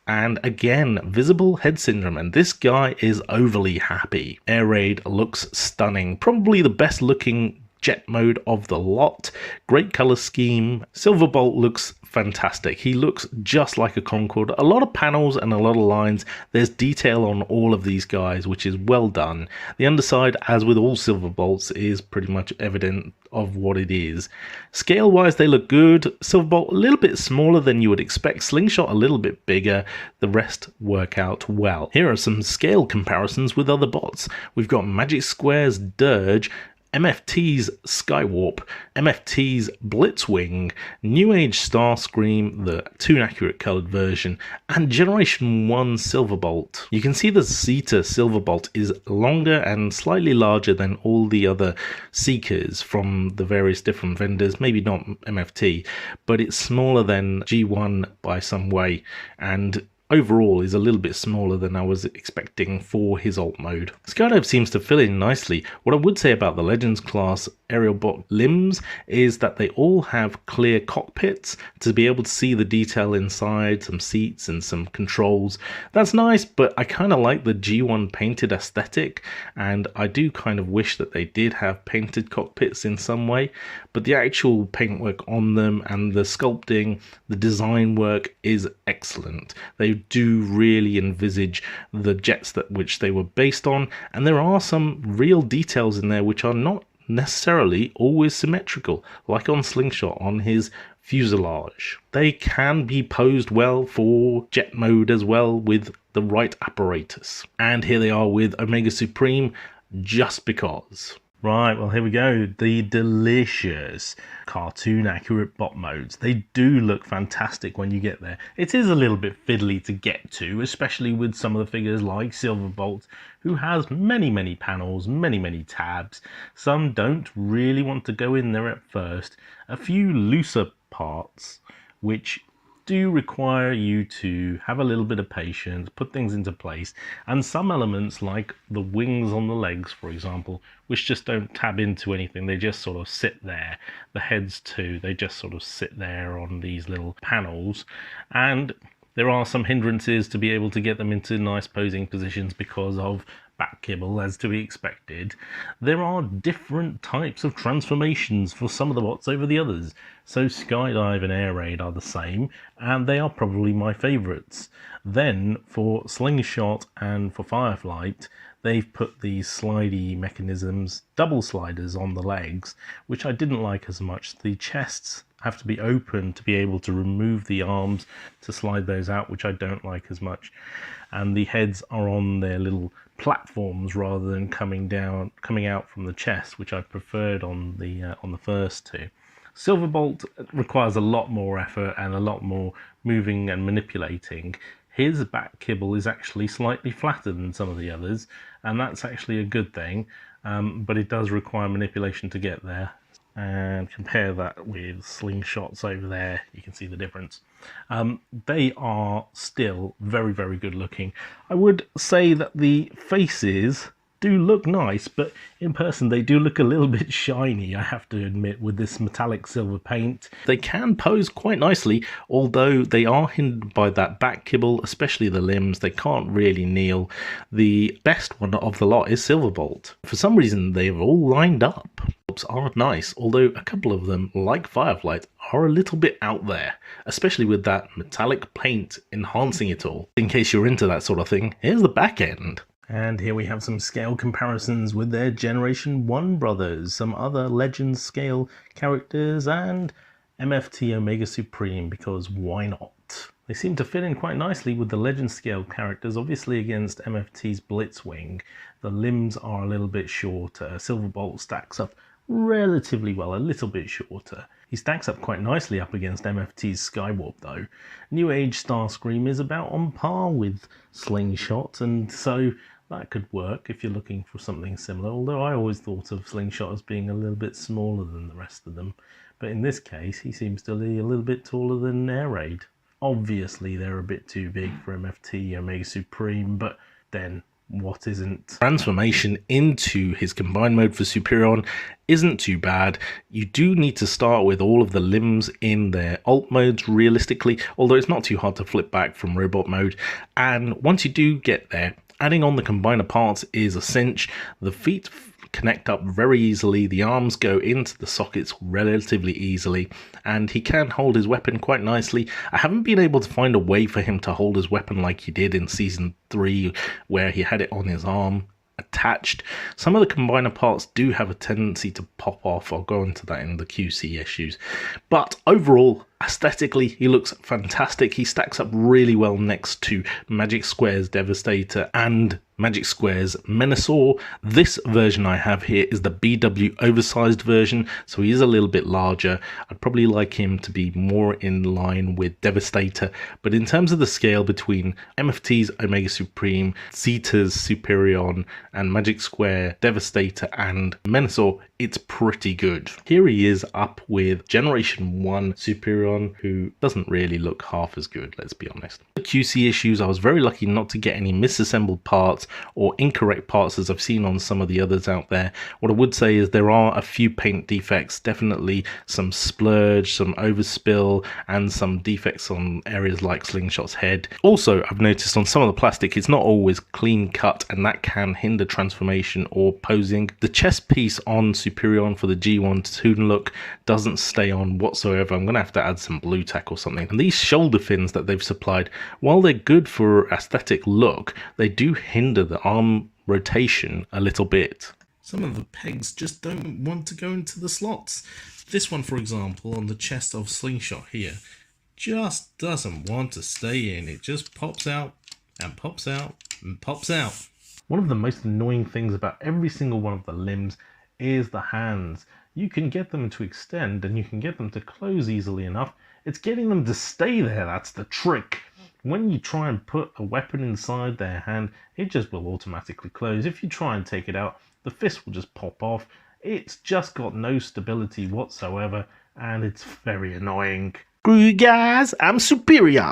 And again, visible head syndrome, and this guy is overly happy. Air Raid looks stunning, probably the best looking jet mode of the lot. Great color scheme. Silverbolt looks fantastic. He looks just like a Concorde. A lot of panels and a lot of lines. There's detail on all of these guys, which is well done. The underside, as with all Silverbolts, is pretty much evident of what it is. Scale wise, they look good. Silverbolt a little bit smaller than you would expect. Slingshot a little bit bigger. The rest work out well. Here are some scale comparisons with other bots. We've got Magic Square's Dirge, MFT's Skywarp, MFT's Blitzwing, Newage Starscream, the Toon Accurate coloured version, and Generation 1 Silverbolt. You can see the Zeta Silverbolt is longer and slightly larger than all the other Seekers from the various different vendors, maybe not MFT, but it's smaller than G1 by some way, and overall is a little bit smaller than I was expecting for his alt mode. Skydive seems to fill in nicely. What I would say about the Legends class aerial bot limbs is that they all have clear cockpits to be able to see the detail inside, some seats and some controls. That's nice, but I kind of like the G1 painted aesthetic, and I do kind of wish that they did have painted cockpits in some way, but the actual paintwork on them and the sculpting, the design work is excellent. They do really envisage the jets that which they were based on, and there are some real details in there which are not necessarily always symmetrical, like on Slingshot on his fuselage. They can be posed well for jet mode as well with the right apparatus. And here they are with Omega Supreme, just because. Right, well, here we go. The delicious cartoon accurate bot modes. They do look fantastic when you get there. It is a little bit fiddly to get to, especially with some of the figures like Silverbolt, who has many panels, many tabs. Some don't really want to go in there at first. A few looser parts, which do require you to have a little bit of patience, put things into place, and some elements like the wings on the legs, for example, which just don't tab into anything. They just sort of sit there. The heads too, they just sort of sit there on these little panels, and there are some hindrances to be able to get them into nice posing positions because of back kibble, as to be expected. There are different types of transformations for some of the bots over the others. So Skydive and Air Raid are the same, and they are probably my favourites. Then for Slingshot and for Fireflight, they've put these slidey mechanisms, double sliders on the legs, which I didn't like as much. The chests have to be open to be able to remove the arms to slide those out, which I don't like as much. And the heads are on their little platforms rather than coming out from the chest, which I preferred on the first two. Silverbolt requires a lot more effort and a lot more moving and manipulating. His back kibble is actually slightly flatter than some of the others, and that's actually a good thing, but it does require manipulation to get there. And compare that with Slingshots over there, you can see the difference. They are still very good looking. I would say that the faces do look nice, but in person they do look a little bit shiny, I have to admit, with this metallic silver paint. They can pose quite nicely, although they are hindered by that back kibble, especially the limbs. They can't really kneel. The best one of the lot is Silverbolt. For some reason they've all lined up. Are nice, although a couple of them, like Fireflight, are a little bit out there, especially with that metallic paint enhancing it all. In case you're into that sort of thing, here's the back end. And here we have some scale comparisons with their Generation 1 brothers, some other Legends scale characters, and MFT Omega Supreme, because why not? They seem to fit in quite nicely with the Legends scale characters, obviously against MFT's Blitzwing. The limbs are a little bit shorter. Silverbolt stacks up relatively well, a little bit shorter. He stacks up quite nicely up against MFT's Skywarp though. Newage Starscream is about on par with Slingshot, and so that could work if you're looking for something similar, although I always thought of Slingshot as being a little bit smaller than the rest of them. But in this case, he seems to be a little bit taller than Air Raid. Obviously, they're a bit too big for MFT Omega Supreme, but then what isn't? Transformation into his combined mode for Superion isn't too bad. You do need to start with all of the limbs in their alt modes realistically, although it's not too hard to flip back from robot mode. And once you do get there, adding on the combiner parts is a cinch. The feet connect up very easily. The arms go into the sockets relatively easily, and he can hold his weapon quite nicely. I haven't been able to find a way for him to hold his weapon like he did in Season 3, where he had it on his arm attached. Some of the combiner parts do have a tendency to pop off. I'll go into that in the QC issues. But overall, aesthetically, he looks fantastic. He stacks up really well next to Magic Square's Devastator and Magic Square's Menasor. This version I have here is the BW oversized version, so he is a little bit larger. I'd probably like him to be more in line with Devastator, but in terms of the scale between MFT's Omega Supreme, Zeta's Superion, and Magic Square Devastator and Menasor, it's pretty good. Here he is up with Generation 1 Superion, who doesn't really look half as good, let's be honest. The QC issues, I was very lucky not to get any misassembled parts or incorrect parts as I've seen on some of the others out there. What I would say is there are a few paint defects, definitely some splurge, some overspill, and some defects on areas like Slingshot's head. Also, I've noticed on some of the plastic, it's not always clean cut, and that can hinder transformation or posing. The chest piece on Superion for the G1 Toon look doesn't stay on whatsoever. I'm going to have to add some blue tack or something. And these shoulder fins that they've supplied, while they're good for aesthetic look, they do hinder the arm rotation a little bit. Some of the pegs just don't want to go into the slots. This one, for example, on the chest of Slingshot here, just doesn't want to stay in. It just pops out and pops out and pops out. One of the most annoying things about every single one of the limbs is the hands. You can get them to extend and you can get them to close easily enough. It's getting them to stay there that's the trick. When you try and put a weapon inside their hand, it just will automatically close. If you try and take it out, the fist will just pop off. It's just got no stability whatsoever, and it's very annoying. Screw you guys, I'm superior.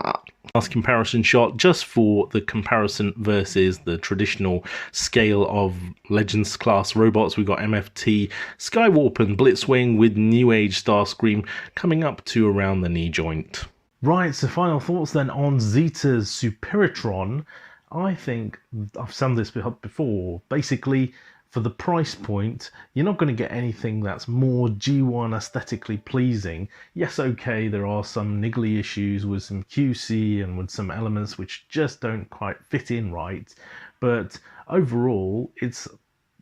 Last comparison shot, just for the comparison versus the traditional scale of Legends class robots. We've got MFT, Skywarp and Blitzwing with Newage Starscream coming up to around the knee joint. Right, so final thoughts then on Zeta's Superitron. I think I've summed this up before. Basically, for the price point, you're not going to get anything that's more G1 aesthetically pleasing. Yes, okay, there are some niggly issues with some QC and with some elements which just don't quite fit in right, but overall, it's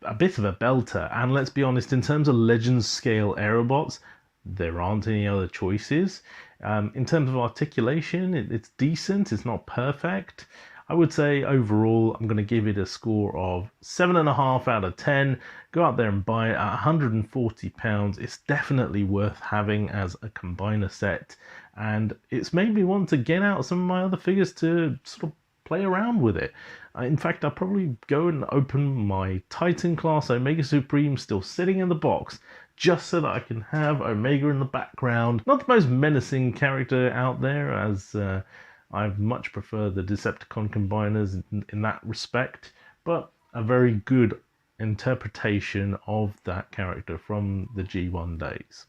a bit of a belter. And let's be honest, in terms of Legends scale aerobots, there aren't any other choices. In terms of articulation, it's decent, it's not perfect. I would say overall, I'm going to give it a score of 7.5 out of 10. Go out there and buy it at £140. It's definitely worth having as a combiner set. And it's made me want to get out some of my other figures to sort of play around with it. In fact, I'll probably go and open my Titan class Omega Supreme still sitting in the box, just so that I can have Omega in the background. Not the most menacing character out there, as I much prefer the Decepticon combiners in that respect, but a very good interpretation of that character from the G1 days.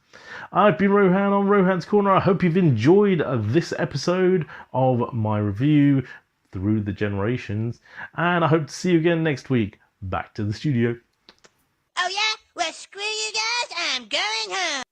I've been Rohan on Rohan's Corner. I hope you've enjoyed this episode of my review through the generations, and I hope to see you again next week. Back to the studio. Oh yeah? Well, screw you guys, I'm going home.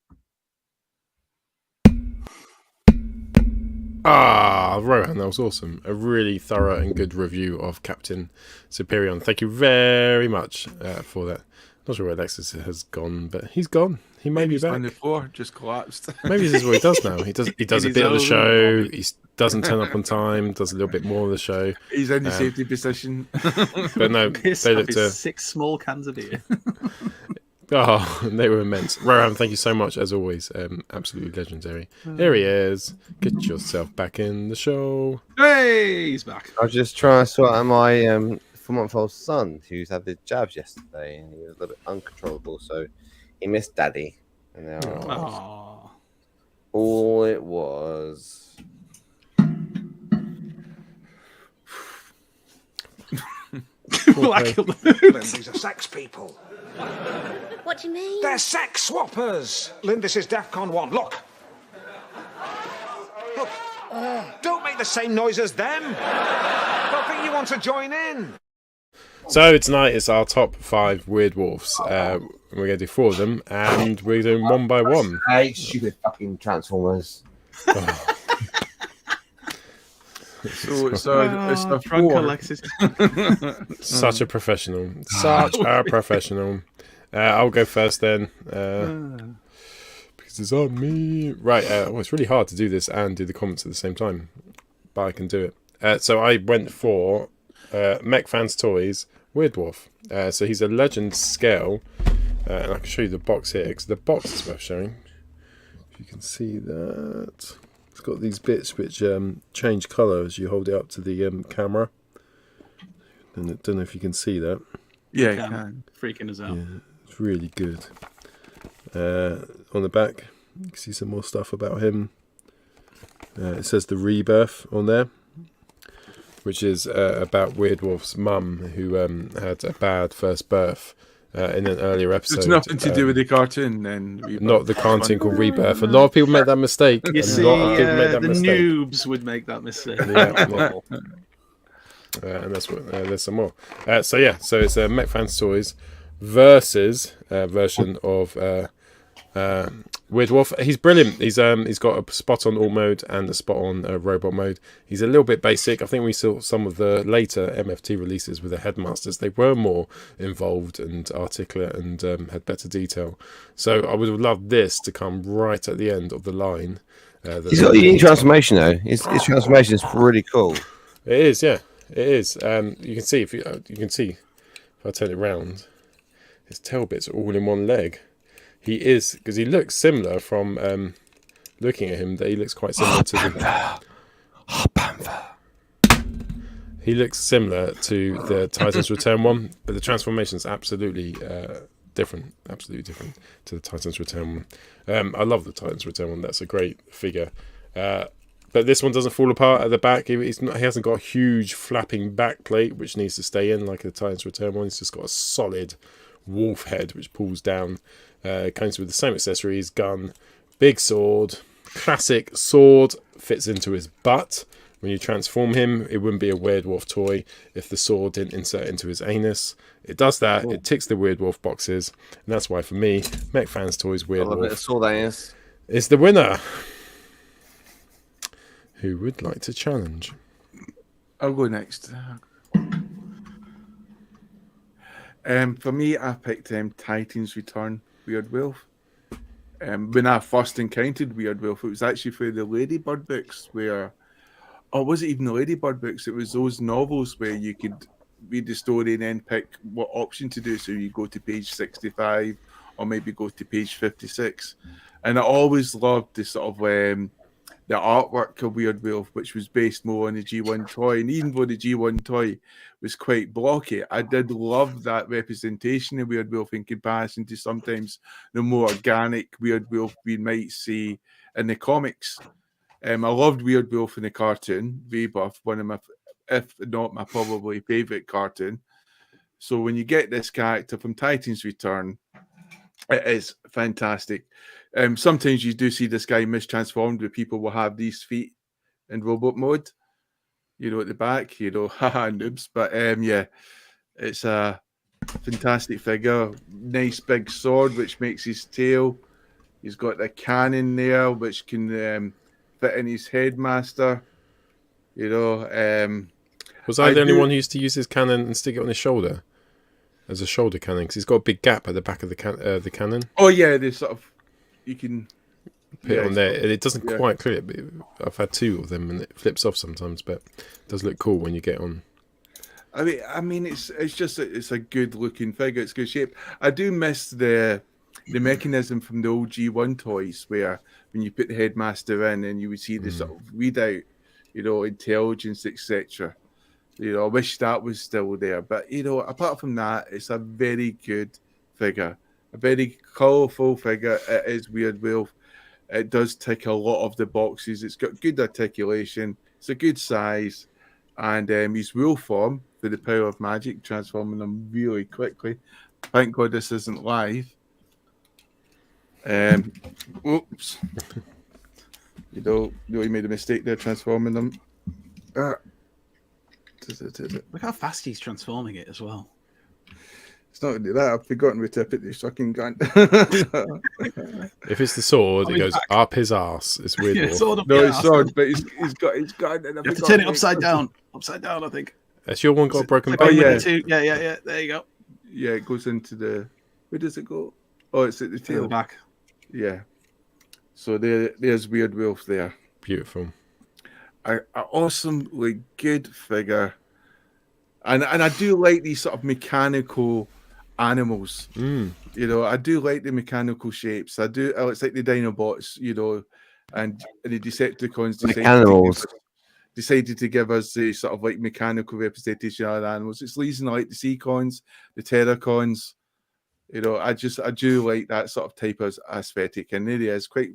Ah, Rohan, that was awesome. A really thorough and good review of Captain Superion. Thank you very much for that. Not sure where Alexis has gone, but he's gone. He may be back. On the floor, just collapsed. Maybe this is what he does now. He does a bit of the show. He doesn't turn up on time. Does a little bit more of the show. He's in the safety position. But no, they looked 6 small cans of beer. Oh, they were immense. Rohan, thank you so much, as always. Absolutely legendary. Here he is. Get yourself back in the show. Hey, he's back. I was just trying to sort out my 4-month-old son who's had the jabs yesterday, and he was a little bit uncontrollable, so he missed Daddy. And now all it was. These are sex people. What do you mean? They're sex swappers. Lynn, this is DEFCON 1. Look. Look. Don't make the same noise as them. Don't think you want to join in. So tonight it's our top 5 Weirdwolfs. We're going to do 4 of them, and we're doing one by one. Hey, stupid fucking Transformers. So it's a Frank 4. Alexis. Such a professional. Such a professional. I'll go first then. Because it's on me. Right, well, it's really hard to do this and do the comments at the same time. But I can do it. So I went for Mech Fans Toys Weirdwolf. So he's a legend scale. And I can show you the box here, because the box is worth showing. If you can see that. It's got these bits which change colour as you hold it up to the camera. Don't know if you can see that. Yeah, you can. Freaking us out. Yeah, it's really good. On the back, you can see some more stuff about him. It says the rebirth on there, which is about Weirdwolf's mum, who had a bad first birth in an earlier episode. It's nothing to do with the cartoon, then. Not the cartoon called Rebirth. A lot of people make that mistake. You see, the noobs would make that mistake. Yeah. And that's what there's some more. So it's Mech Fans Toys versus version of Weirdwolf. He's brilliant. He's got a spot on alt mode and a spot on robot mode. He's a little bit basic. I think we saw some of the later MFT releases with the headmasters. They were more involved and articulate and had better detail. So I would have loved this to come right at the end of the line. He's got a unique transformation though. His transformation is really cool. It is, yeah, it is. You can see if I turn it round, his tail bits are all in one leg. He is, because he looks similar from looking at him, that he looks quite similar to the... Panther. He looks similar to the Titans Return one, but the transformation is absolutely different to the Titans Return one. I love the Titans Return one. That's a great figure. But this one doesn't fall apart at the back. He hasn't got a huge flapping back plate, which needs to stay in like the Titans Return one. He's just got a solid wolf head, which pulls down. Comes with the same accessories, gun, big sword, classic sword, fits into his butt. When you transform him, it wouldn't be a Weirdwolf toy if the sword didn't insert into his anus. It does that. It ticks the Weirdwolf boxes, and that's why for me, Mech Fans Toys Weirdwolf Sword anus is the winner. Who would like to challenge? I'll go next. For me, I picked Titans Return Weirdwolf. When I first encountered Weirdwolf, it was actually through the Ladybird books where... Oh, was it even the Ladybird books? It was those novels where you could read the story and then pick what option to do. So you go to page 65 or maybe go to page 56. And I always loved the sort of... the artwork of Weirdwolf, which was based more on the G1 toy. And even though the G1 toy was quite blocky, I did love that representation of Weirdwolf in comparison to sometimes the more organic Weirdwolf we might see in the comics. I loved Weirdwolf in the cartoon, Rebirth, one of my, if not my probably favourite cartoon. So when you get this character from Titans Return, it is fantastic. Sometimes you do see this guy mistransformed where people will have these feet in robot mode, at the back, haha, noobs. But yeah, it's a fantastic figure. Nice big sword, which makes his tail. He's got the cannon there, which can fit in his headmaster. Was I the only one who used to use his cannon and stick it on his shoulder? As a shoulder cannon, because he's got a big gap at the back of the cannon. Oh yeah, there's sort of you can put it on there, and it doesn't quite clear it. But I've had 2 of them, and it flips off sometimes, but it does look cool when you get on. I mean, it's just it's a good looking figure. It's good shape. I do miss the mechanism from the old G1 toys, where when you put the headmaster in, and you would see the sort of readout, intelligence, etc. I wish that was still there. But, apart from that, it's a very good figure. A very colourful figure. It is Weirdwolf. It does tick a lot of the boxes. It's got good articulation. It's a good size. And his wolf form, for the power of magic, transforming them really quickly. Thank God this isn't live. Oops. He made a mistake there transforming them. Look how fast he's transforming it as well. It's not only that, I've forgotten where to put this fucking gun. If it's the sword, it goes up his ass. It's weird. Yeah, sword up No, your it's ass. sword, but he's got his gun. And I You have to forgot turn it where upside down. Upside down, I think. That's your one got a broken Like, back. yeah. with the two. Yeah. There you go. Yeah, it goes into the. Where does it go? Oh, it's at the To tail. the back. Yeah. So there's Weirdwolf there. Beautiful. An awesomely good figure, and I do like these sort of mechanical animals. Mm. You know, I do like the mechanical shapes. I do. It's like the Dinobots, you know, and the Decepticons decided to give us the sort of like mechanical representation of the animals. It's leasing like the Seacons, the Terracons. You know, I do like that sort of type of aesthetic, and there he is, quite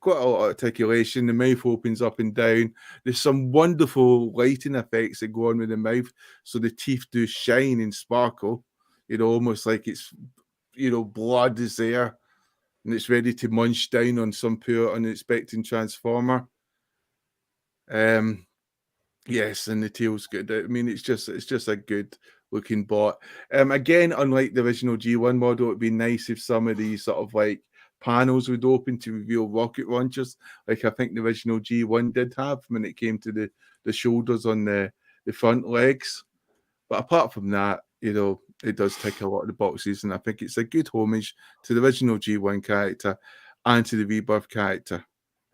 a lot of articulation. The mouth opens up and down. There's some wonderful lighting effects that go on with the mouth, so the teeth do shine and sparkle. You know, almost like it's, you know, blood is there, and it's ready to munch down on some poor unexpected transformer. Yes, and the tail's good. I mean, it's just a good looking bot. Again, unlike the original G1 model, it'd be nice if some of these sort of like panels would open to reveal rocket launchers, like I think the original G1 did have when it came to the shoulders on the front legs. But apart from that, you know, it does tick a lot of the boxes, and I think it's a good homage to the original G1 character and to the Rebirth character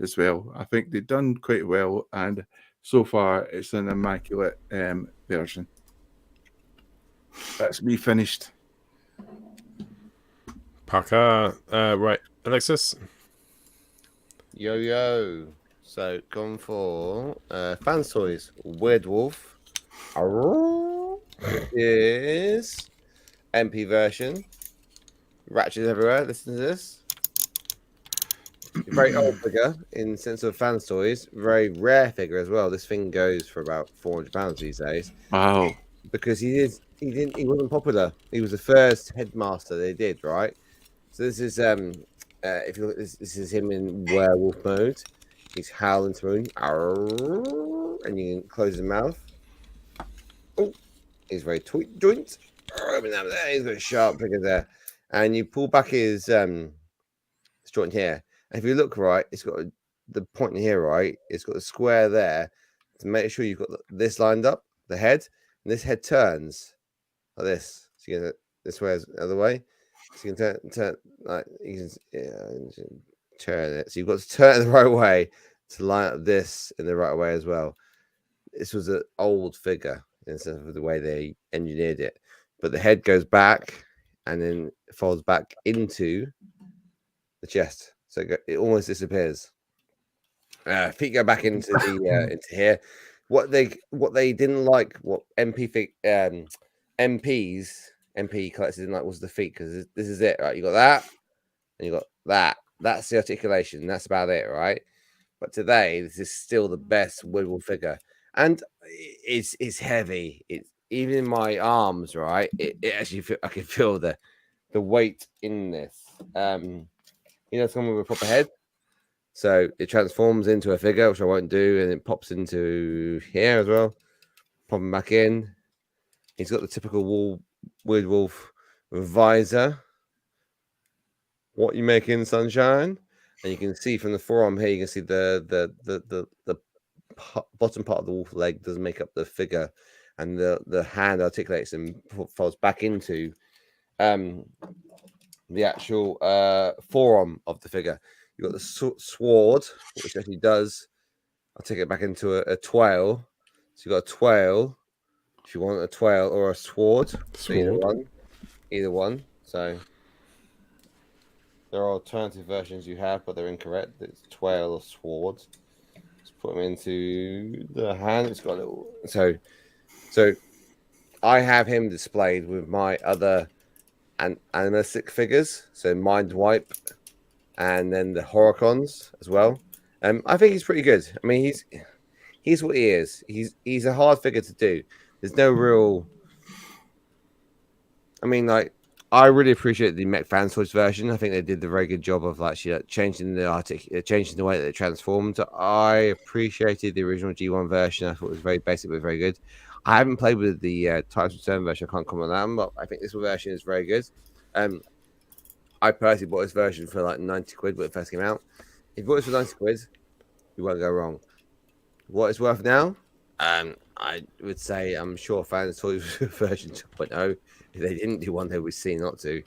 as well. I think they've done quite well, and so far it's an immaculate version. That's me finished. Parker, right, Alexis. Yo. So gone for Fanstoys Weirdwolf. Is MP version. Ratchets everywhere. Listen to this. Very old figure in the sense of Fanstoys. Very rare figure as well. This thing goes for about £400 these days. Wow. Because he wasn't popular. He was the first headmaster they did, right? So this is if you look, this is him in werewolf mode. He's howling through, and you can close his mouth. Oh, he's very tweet joint. He's got a sharp figure there, and you pull back his joint here. And if you look right, it's got the point here, right? It's got a square there to make sure you've got this lined up, the head, and this head turns like this. So you get this way the other way. So you can turn like you can turn it. So you've got to turn it the right way to line up this in the right way as well. This was an old figure instead of the way they engineered it, but the head goes back and then folds back into the chest, so it almost disappears. Feet go back into the into here. What they didn't like, what MP collectors didn't like, was the feet, because this is it, right? You got that, and you got that. That's the articulation. That's about it, right? But today, this is still the best Weirdwolf figure, and it's heavy. It's even in my arms, right? It actually I can feel the weight in this. You know, someone with a proper head. So it transforms into a figure, which I won't do, and it pops into here as well. Pop him back in. He's got the typical Weirdwolf visor. What you make in sunshine, and you can see from the forearm here. You can see the bottom part of the wolf leg does make up the figure, and the hand articulates and falls back into the actual forearm of the figure. You've got the sword, which actually does. I'll take it back into a twale. So you've got a twale. If you want a twale or a sword. Either one. So there are alternative versions you have, but they're incorrect. It's twale or sword. Let's put them into the hand. It's got a little. So I have him displayed with my other animalistic figures. So Mind Wipe. And then the Horicons as well. I think he's pretty good. I mean, he's what he is. He's a hard figure to do. There's no real. I mean, like I really appreciate the Mech Fanstoys version. I think they did a very good job of actually changing the way that they transformed. I appreciated the original G1 version. I thought it was very basic but very good. I haven't played with the Times Return version. I can't comment on that, but I think this version is very good. I personally bought this version for like 90 quid when it first came out. If you bought this for 90 quid, you won't go wrong. What it's worth now? I would say I'm sure Fanstoys version 2.0. If they didn't do one, they would see not to.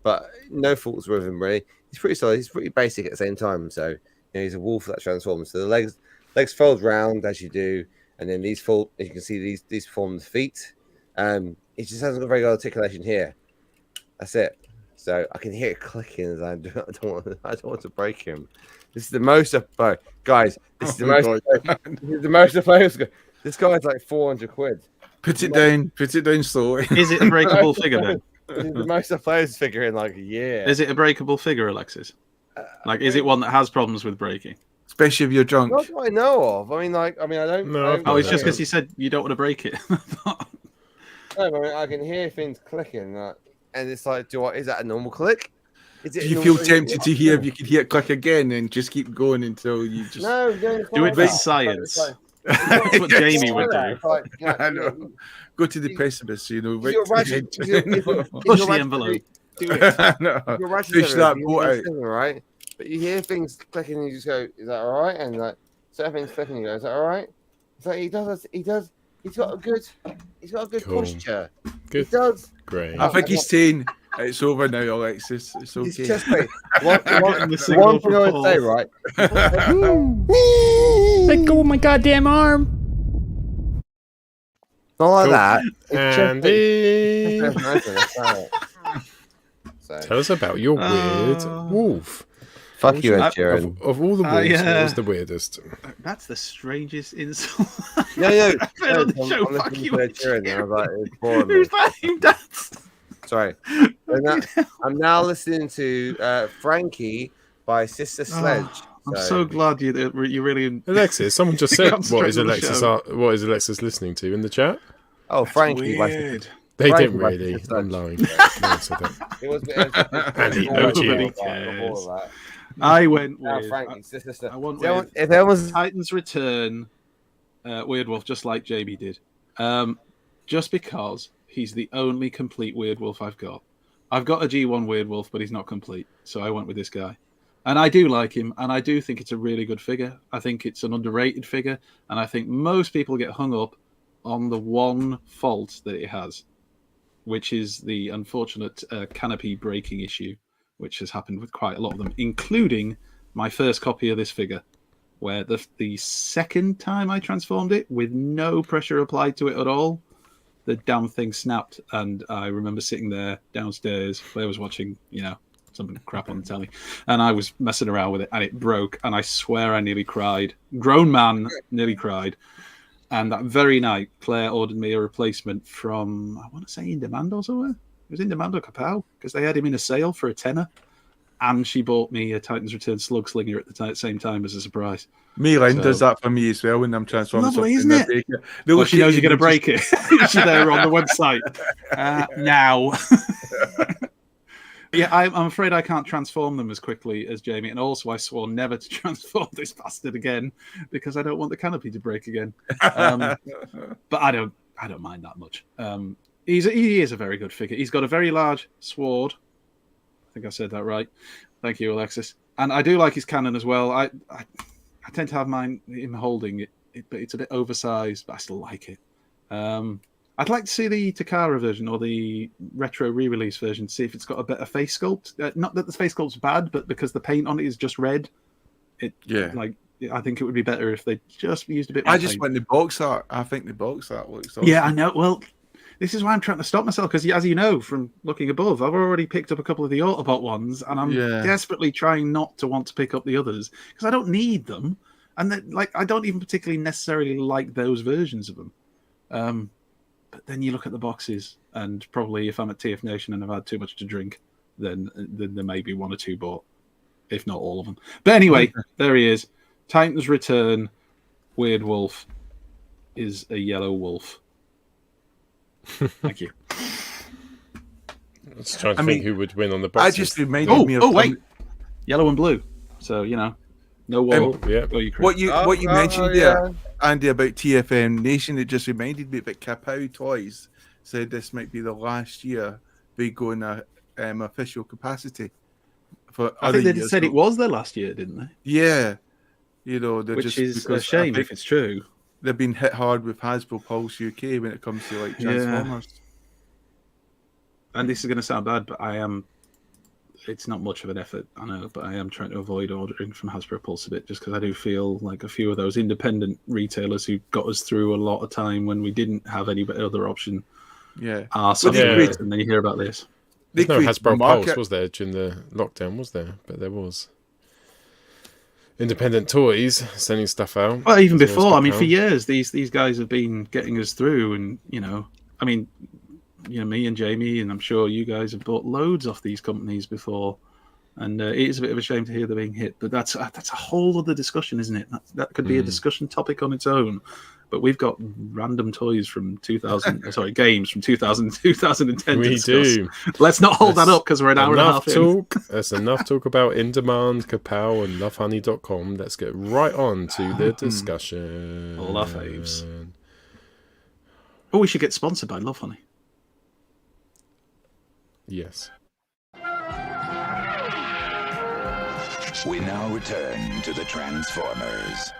But no faults with him really. He's pretty solid. He's pretty basic at the same time. So he's a wolf that transforms. So the legs fold round as you do, and then these fold. As you can see, these form the feet. He just hasn't got very good articulation here. That's it. So I can hear it clicking as I don't want to break him. This is the most guys. This is the most of players. This guy's like 400 quid. Put it down slowly. Is it a breakable figure then? This is the most of players figure in like a year. Is it a breakable figure, Alexis? Like, is it one that has problems with breaking? Especially if you're drunk. Not what I know of. I don't. No, Oh, it's just because you said you don't want to break it. No, I can hear things clicking, and it's like, is that a normal click? Do you feel tempted to hear if you could hear it click again and just keep going until you just... No, do it for science. That's what Jamie would do. I know. Go to the pessimist, Push the envelope. Do it. Push that boat out. Right? But you hear things clicking and you just go, is that all right? And like, certain things clicking, you go, is that all right? So he does. He's got a good Cool. posture. Good. He does. Great. I think he's saying it's over now, Alexis. It's okay. It's just like, one thing I would say, right? Let go of my goddamn arm. Not like Cool. that. It's Andy, so, tell us about your weird wolf. fuck you, Ed Sheeran. Of all the wolves, what was the weirdest? That's the strangest insult. Yeah. I've on the show. Fuck you, Ed Sheeran. Who's playing that? Sorry. I'm now listening to Frankie by Sister Sledge. I'm so glad you really. Alexis, someone just said, I'm what is straight on the Alexis? show. What is Alexis listening to in the chat? Oh, Frankie. Weird. They Frankie didn't by really. Sister I'm Sledge. lying. No one said that. It was Andy, over to you. Nobody cares. I went with. Frankie, Sister. I went If with if there was Titans Return, Weirdwolf, just like JB did. Just because he's the only complete Weirdwolf I've got. I've got a G1 Weirdwolf, but he's not complete, so I went with this guy. And I do like him, and I do think it's a really good figure. I think it's an underrated figure, and I think most people get hung up on the one fault that it has, which is the unfortunate canopy breaking issue, which has happened with quite a lot of them, including my first copy of this figure, where the second time I transformed it with no pressure applied to it at all, the damn thing snapped, and I remember sitting there downstairs. I was watching, something crap on the telly, and I was messing around with it, and it broke, and I swear I nearly cried. Grown man, nearly cried. And that very night, Claire ordered me a replacement from, I want to say, In Demand or somewhere. It was In Demand or Kapow, because they had him in a sale for a tenner. And she bought me a Titans Return Slug Slinger at the same time as a surprise. Mayline does that for me as well when I'm transforming. Lovely, isn't it? Well, she knows you're going to break it. She's there on the website. Now. Yeah, I'm afraid I can't transform them as quickly as Jamie. And also, I swore never to transform this bastard again because I don't want the canopy to break again. But I don't mind that much. He is a very good figure. He's got a very large sword. I think I said that right. Thank you, Alexis. And I do like his cannon as well. I tend to have him holding it, but it's a bit oversized, but I still like it. I'd like to see the Takara version or the retro re-release version, see if it's got a better face sculpt. Not that the face sculpt's bad, but because the paint on it is just red. I think it would be better if they just used a bit more I just went the box art. I think the box art looks awesome. Yeah, I know. Well, this is why I'm trying to stop myself, because as you know from looking above, I've already picked up a couple of the Autobot ones, and I'm desperately trying not to want to pick up the others because I don't need them, and I don't even particularly necessarily like those versions of them. But then you look at the boxes, and probably if I'm at TF Nation and I've had too much to drink, then there may be one or two bought, if not all of them. But anyway, there he is. Titans Return, Weirdwolf is a yellow wolf. Thank you. Just trying to I think mean, who would win on the I boxes. just reminded me of wait, yellow and blue. So no wall. yeah. what you mentioned yeah. there, Andy, about TFM Nation. It just reminded me that Kapow Toys said this might be the last year they go in a official capacity. For I other think they years, said it was their last year, didn't they? Yeah, they're Which just is a because shame if it's true. they've been hit hard with Hasbro Pulse UK when it comes to like Transformers. And this is going to sound bad, but it's not much of an effort, I know, but I am trying to avoid ordering from Hasbro Pulse a bit, just because I do feel like a few of those independent retailers who got us through a lot of time when we didn't have any other option are suffering, and then you hear about this. There's no Hasbro Pulse, was there, during the lockdown, was there? But there was. Independent toys sending stuff out. Well, even before, I mean, for years, these guys have been getting us through, and I mean, me and Jamie, and I'm sure you guys have bought loads off these companies before, and it is a bit of a shame to hear they're being hit. But that's a whole other discussion, isn't it? That could be a discussion topic on its own. But we've got random toys from 2000, games from 2000 2010. We do. Let's not hold that up because we're an hour and a half in. That's enough talk about In Demand, Kapow, and lovehoney.com. Let's get right on to the discussion. All our faves. Oh, we should get sponsored by Love Honey. Yes. We now return to the Transformers.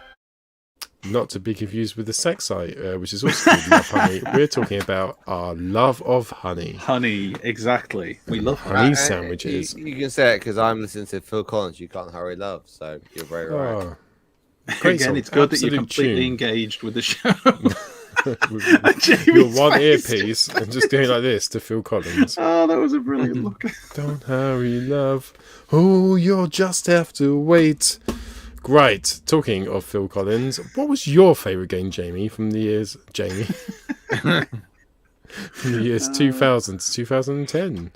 Not to be confused with the sex site, which is also called Love Honey. We're talking about our love of honey. Honey, exactly. We love honey sandwiches. You can say it because I'm listening to Phil Collins. You can't hurry love, so you're very right. Great Again, song. it's good that you're Absolute completely tune. engaged with the show. Your one earpiece and just going like this to Phil Collins. Oh, that was a brilliant look. Don't hurry, love. Oh, you'll just have to wait. Great. Talking of Phil Collins, what was your favourite game, Jamie, from the years... Jamie? From the years 2000 to 2010?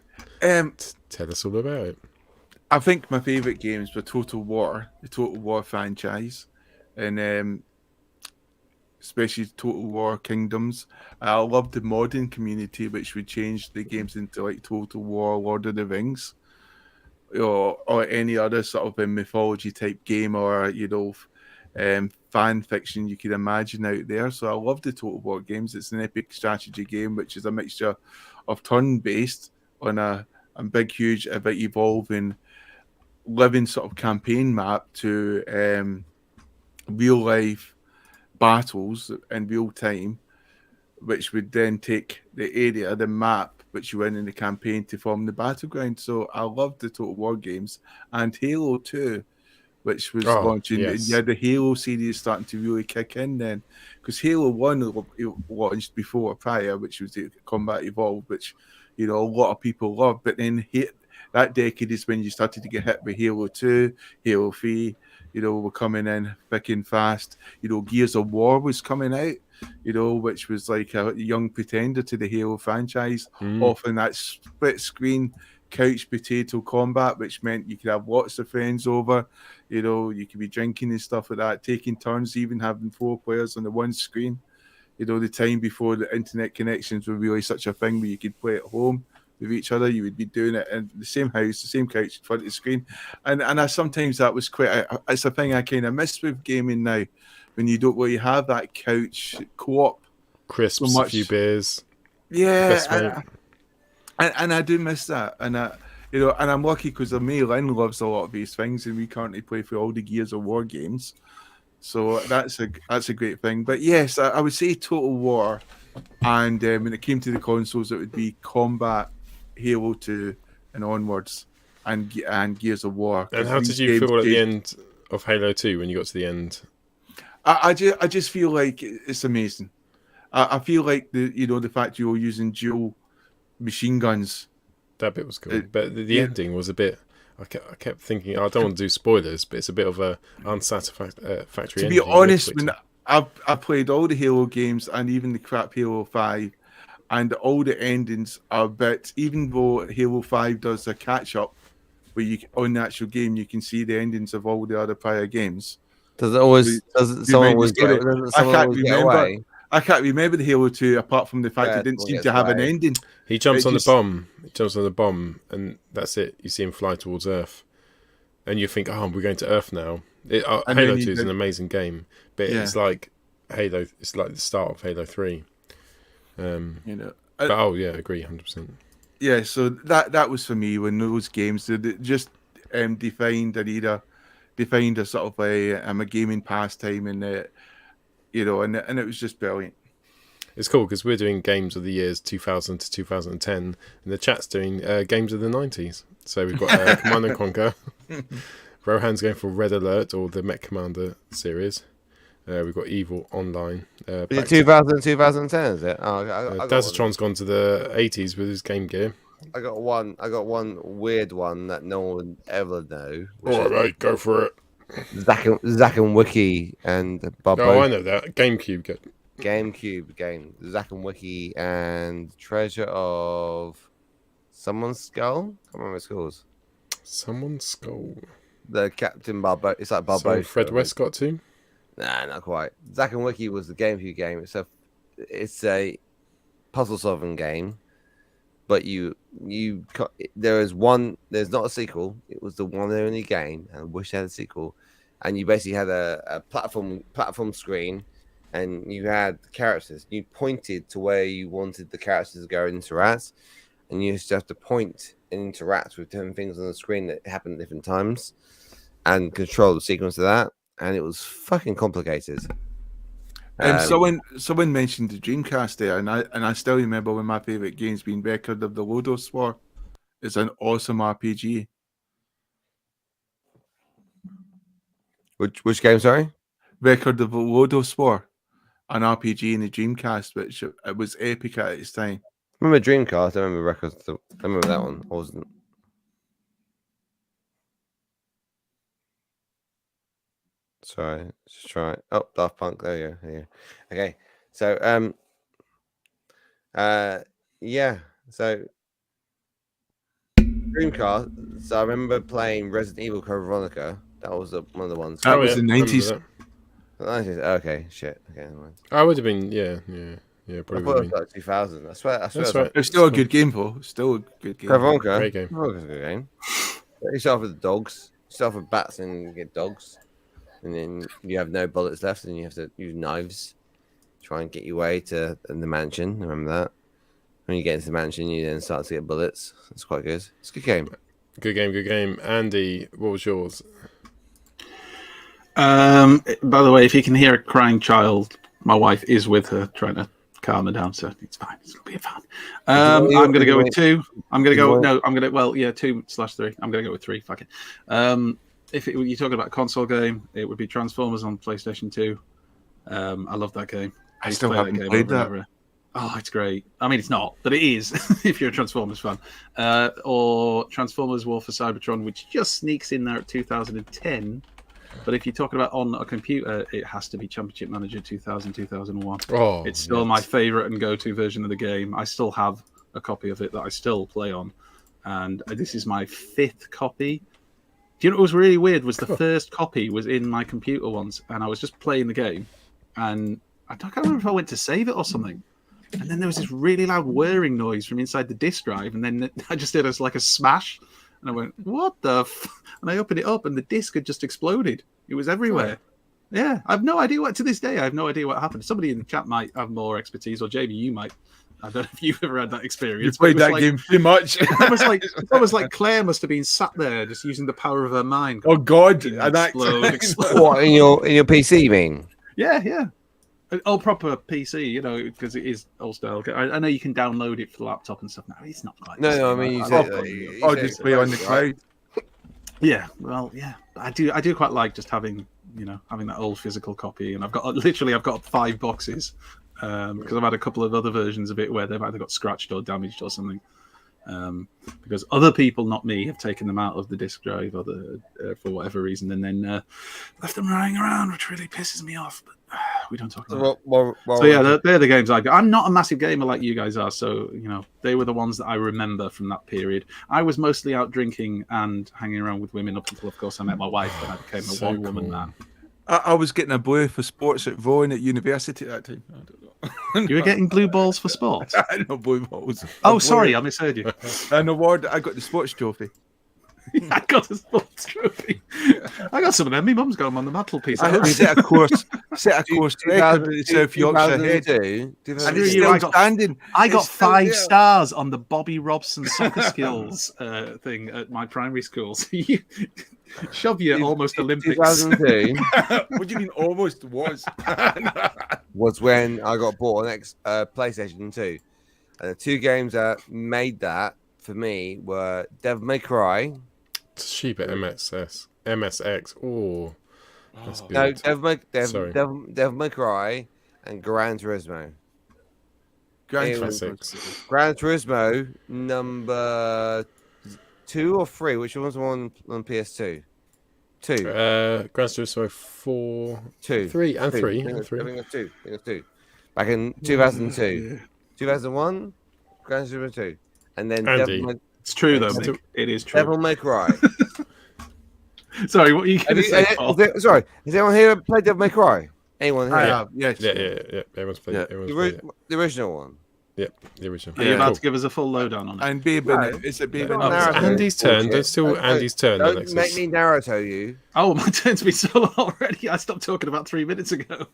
Tell us all about it. I think my favourite games were Total War, the Total War franchise, and especially Total War Kingdoms. I loved the modding community, which would change the games into like Total War, Lord of the Rings, or any other sort of mythology type game, or fan fiction you could imagine out there. So I love the Total War games. It's an epic strategy game, which is a mixture of turn-based on a big, huge, a bit evolving, living sort of campaign map to real-life battles in real time, which would then take the area, the map, which you win in the campaign to form the battleground. So I loved the Total War games, and Halo 2, which was launching. Yes. You had the Halo series starting to really kick in then, because Halo 1 launched prior, which was the Combat Evolved, which a lot of people loved. But then that decade is when you started to get hit with Halo 2, Halo 3. Were coming in thick and fast. Gears of War was coming out, which was like a young pretender to the Halo franchise, offering that split screen couch potato combat, which meant you could have lots of friends over. You could be drinking and stuff like that, taking turns, even having 4 players on the one screen. The time before the internet connections were really such a thing where you could play at home with each other, you would be doing it in the same house, the same couch in front of the screen, and I sometimes that was quite. It's a thing I kind of miss with gaming now, when you don't really have that couch co-op, crisps, so a few beers. Yeah, and I do miss that, and and I'm lucky because me Lynn loves a lot of these things, and we currently play for all the Gears of War games, so that's a great thing. But yes, I would say Total War, and when it came to the consoles, it would be Combat, Halo 2 and onwards, and Gears of War. And how did you feel at the end of Halo 2 when you got to the end? I just feel like it's amazing. I feel like the fact you were using dual machine guns. That bit was cool, but the ending was a bit. I kept thinking, I don't want to do spoilers, but it's a bit of a unsatisfactory. To be honest, when I played all the Halo games and even the crap Halo 5. And all the endings are a bit, even though Halo 5 does a catch-up, where on the actual game you can see the endings of all the other prior games. Does someone always get away? I can't remember the Halo 2 apart from the fact Yeah, it didn't well, seem yes, to have an right. ending. He jumps It on just- the bomb. He jumps on the bomb, and that's it. You see him fly towards Earth, and you think, "Oh, we're going to Earth now." And Halo then 2 you is an go- amazing game, but Yeah. it's like Halo. It's like the start of Halo 3. You know, But oh yeah, agree, 100%. yeah. So that was for me when those games that just defined an era, defined a sort of a gaming pastime, and you know, and it was just brilliant. It's cool because we're doing games of the years 2000 to 2010, and the chat's doing games of the 90s. So we've got Command and Conquer. Rohan's going for Red Alert or the Mech Commander series. We've got Evil Online. Is it 2000, 2010, is it? Oh, I got Dazatron's gone to the 80s with his Game Gear. I got one weird one that no one would ever know. All right, mate, go for it. Zack and Wiki and Bob. Oh, I know that. GameCube game. Zack and Wiki and Treasure of Someone's Skull. I can't remember what it's called. Someone's Skull. The Captain Barbo. It's like Barbo. So Fred West got to? Nah, not quite. Zack and Wiki was the GameCube game. It's a puzzle solving game, but there's not a sequel. It was the one and only game, and I wish they had a sequel. And you basically had a platform screen, and you had the characters. You pointed to where you wanted the characters to go and interact, and you used to have to point and interact with different things on the screen that happened at different times, and control the sequence of that. And it was fucking complicated. Someone mentioned the Dreamcast there, and I still remember one of my favorite games being Record of the Lodos War. It's an awesome RPG. Which game? Sorry, Record of the Lodos War, an RPG in the Dreamcast, which it was epic at its time. I remember Dreamcast. I remember Records. I remember that one. I wasn't. Sorry, let's just try it. Oh, Daft Punk. There you go. There you go. Okay, so yeah. So Dreamcast. So I remember playing Resident Evil Code Veronica. That was one of the ones. That was the 90s. Okay, shit. Okay, never mind. I would have been, yeah, I probably. thought it was like 2000. I swear. That's It's right. It's still a good game, though. Still a good game. Code Veronica. Great game. Veronica a good game. You start with the dogs. You start with bats and you get dogs. And then you have no bullets left, and you have to use knives to try and get your way to the mansion. Remember that? When you get into the mansion, you then start to get bullets. It's quite good. It's a good game. Good game. Andy, what was yours? By the way, if you can hear a crying child, my wife is with her trying to calm her down, so it's fine. It's gonna be fine. I'm going to go with 2. I'm going to go. No, I'm going to. Well, yeah, 2/3. I'm going to go with 3. Fuck it. If you're talking about a console game, it would be Transformers on PlayStation 2. I love that game. I used still to play haven't game played over and that. over. Oh, it's great. I mean, it's not, but it is if you're a Transformers fan. Or Transformers War for Cybertron, which just sneaks in there at 2010. But if you're talking about on a computer, it has to be Championship Manager 2000, 2001. Oh, it's still my favorite and go-to version of the game. I still have a copy of it that I still play on. And this is my 5th copy. Do you know what was really weird was the first copy was in my computer once, and I was just playing the game, and I can't remember if I went to save it or something. And then there was this really loud whirring noise from inside the disk drive, and then I just did like a smash, and I went, "What the?" And I opened it up, and the disk had just exploded. It was everywhere. Yeah, I have no idea what. To this day, I have no idea what happened. Somebody in the chat might have more expertise, or Jamie, you might. I don't know if you've ever had that experience. You played that game too much. It was like Claire must have been sat there just using the power of her mind. Oh God! Explode. What in your PC? You mean? Yeah. Old proper PC, because it is old style. I know you can download it for the laptop and stuff. No, it's not quite. No. I mean, you said just play on the cloud. Yeah, well, yeah. I do quite like just having that old physical copy, and I've got 5 boxes. Because I've had a couple of other versions of it where they've either got scratched or damaged or something. Because other people, not me, have taken them out of the disk drive or for whatever reason, and then left them lying around, which really pisses me off. But we don't talk about it. So yeah, they're the games I go. I'm not a massive gamer like you guys are, so they were the ones that I remember from that period. I was mostly out drinking and hanging around with women up until, of course, I met my wife and I became a one-woman man. I was getting a blue for sports at Rowan at university at that time. I don't know. You were getting blue balls for sport. No, blue balls. Oh, sorry, I misheard you. An award. I got the sports trophy. I got a sports trophy. I got some of them. My mum's got them on the mantelpiece. I set a course record in South Yorkshire Head. 2002, And it's still standing. I got It's still 5 there. stars on the Bobby Robson soccer skills thing at my primary school. So you shove your almost Olympics. 2002 What do you mean almost was? was when I got bought an PlayStation 2. And the 2 games that made that for me were Devil May Cry. It's cheap at MSX. Oh, that's good. No, Sorry. Devil May Cry and Gran Turismo. Classics. Gran Turismo number 2 or 3. Which one's the one on PS2? 2. Gran Turismo 4, 2, 3, and 3. I think it's 2. Back in 2002, 2001, Gran Turismo 2, and then Andy. It's true though, Mick. It is true. Devil May Cry. Sorry, what are you going to say? Sorry, has anyone here played Devil May Cry? Anyone here? I have, yes. Yeah. Everyone's played it. The original one. Yep, the original. Are you about to give us a full lowdown on it? And Babe, is it Babe? Don't It's Naruto. Andy's turn. Bullshit. It's still Andy's turn. Don't Alexis. make me Naruto you. Oh, my turn's been so already. I stopped talking about 3 minutes ago.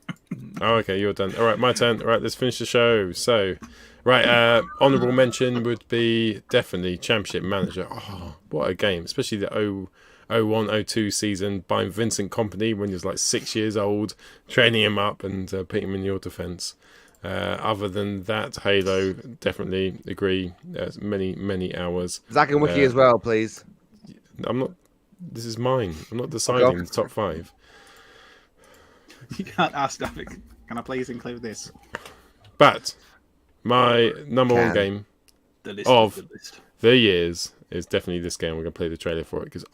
Oh, okay, you're done. All right, my turn. All right, let's finish the show. So, right, honourable mention would be definitely Championship Manager. Oh, what a game, especially the 01-02 season by Vincent Kompany when he was like 6 years old, training him up and putting him in your defence. Other than that, Halo, definitely agree. Many hours. Zach and Wiki as well, please. I'm not. This is mine. I'm not deciding the top 5. You can't ask David. Can I please include this? But my number 1 game The list of the list. the years is definitely this game. We're going to play the trailer for it because,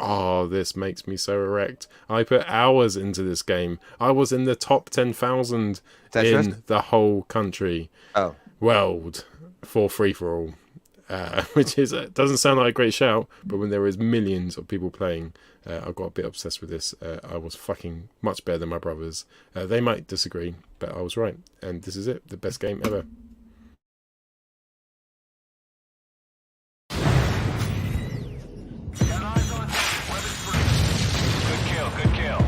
this makes me so erect. I put hours into this game. I was in the top 10,000 in the whole country. World for free-for-all. Which doesn't sound like a great shout, but when there is millions of people playing, I got a bit obsessed with this. I was fucking much better than my brothers. They might disagree, but I was right. And this is it. The best game ever. Good kill.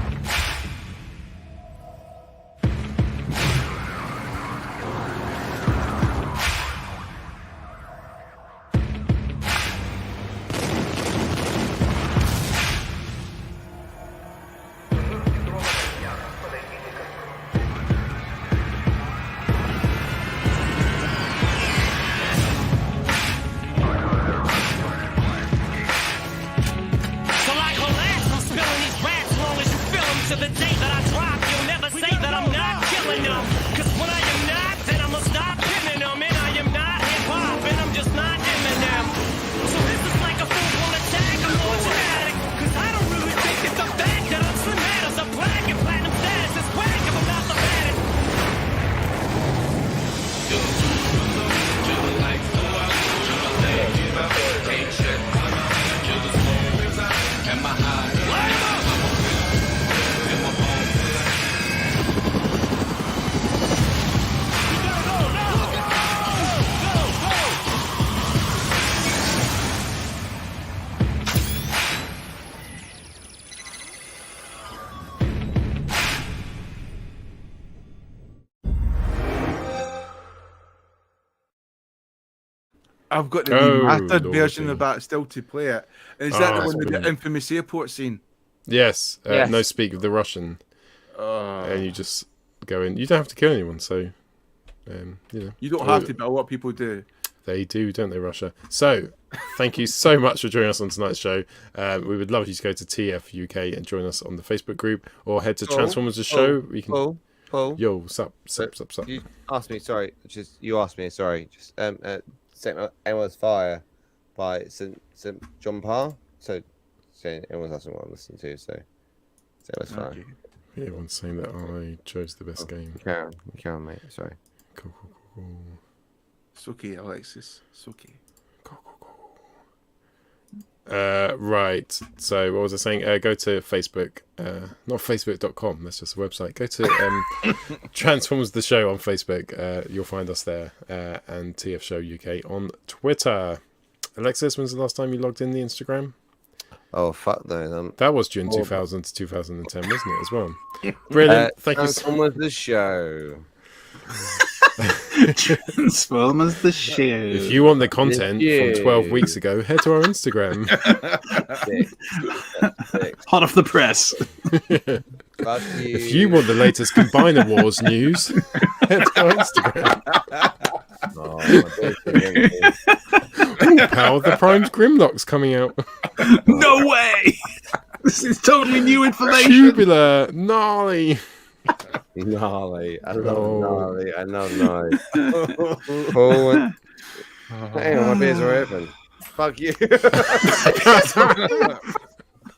So like Molasses, I'm spilling these raps long as you feel them. To the day that I drop, you'll never say that I'm not killing them. Cause when I am not, then I'ma stop pinning them. And I am not hip-hop, and I'm just not Eminem. So this is like a full-blown attack, I'm more dramatic. Cause I don't really think it's the fact that I'm cinematic. A black and platinum status is whack if I'm not the baddest. I've got the Oh, remastered Lordy. version of that still to play it. Is that the that's one with brilliant. the infamous airport scene? Yes. Yes. No speak of the Russian. And you just go in. You don't have to kill anyone, so... You don't have to, but a lot of people do. They do, don't they, Russia? So, thank you so much for joining us on tonight's show. We would love you to go to TF UK and join us on the Facebook group, or head to Transformers the Show. We can. Paul. Yo, sup. You asked me, sorry. You asked me, sorry. Just St. Elmo's Fire by St. John Parr. So everyone's asking what I'm listening to. So St. Elmo's Fire. Everyone's saying that I chose the best game. You can, mate. Sorry. Cool. It's okay, Alexis. It's okay. Cool. Right. So what was I saying? Go to Facebook. Not facebook.com. That's just a website. Go to Transformers the Show on Facebook. You'll find us there. And TF Show UK on Twitter. Alexis, when's the last time you logged in the Instagram? Oh, fuck no. That was June 2000 to 2010, wasn't it, as well? Brilliant. Thank you so much. Transformers the Show. Transformers the Show. If you want the content from 12 weeks ago, head to our Instagram. Hot off the press. Fuck you. If you want the latest Combiner Wars news, head to our Instagram. Oh, Ooh, Power the Prime's Grimlock's coming out. No way! This is totally new information. Tubular, gnarly. Gnarly. I love gnarly. I love gnarly. Forward. Hang on, my beers are open. Fuck you.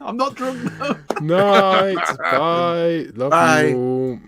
I'm not drunk. Night. Bye. Love Bye. you all.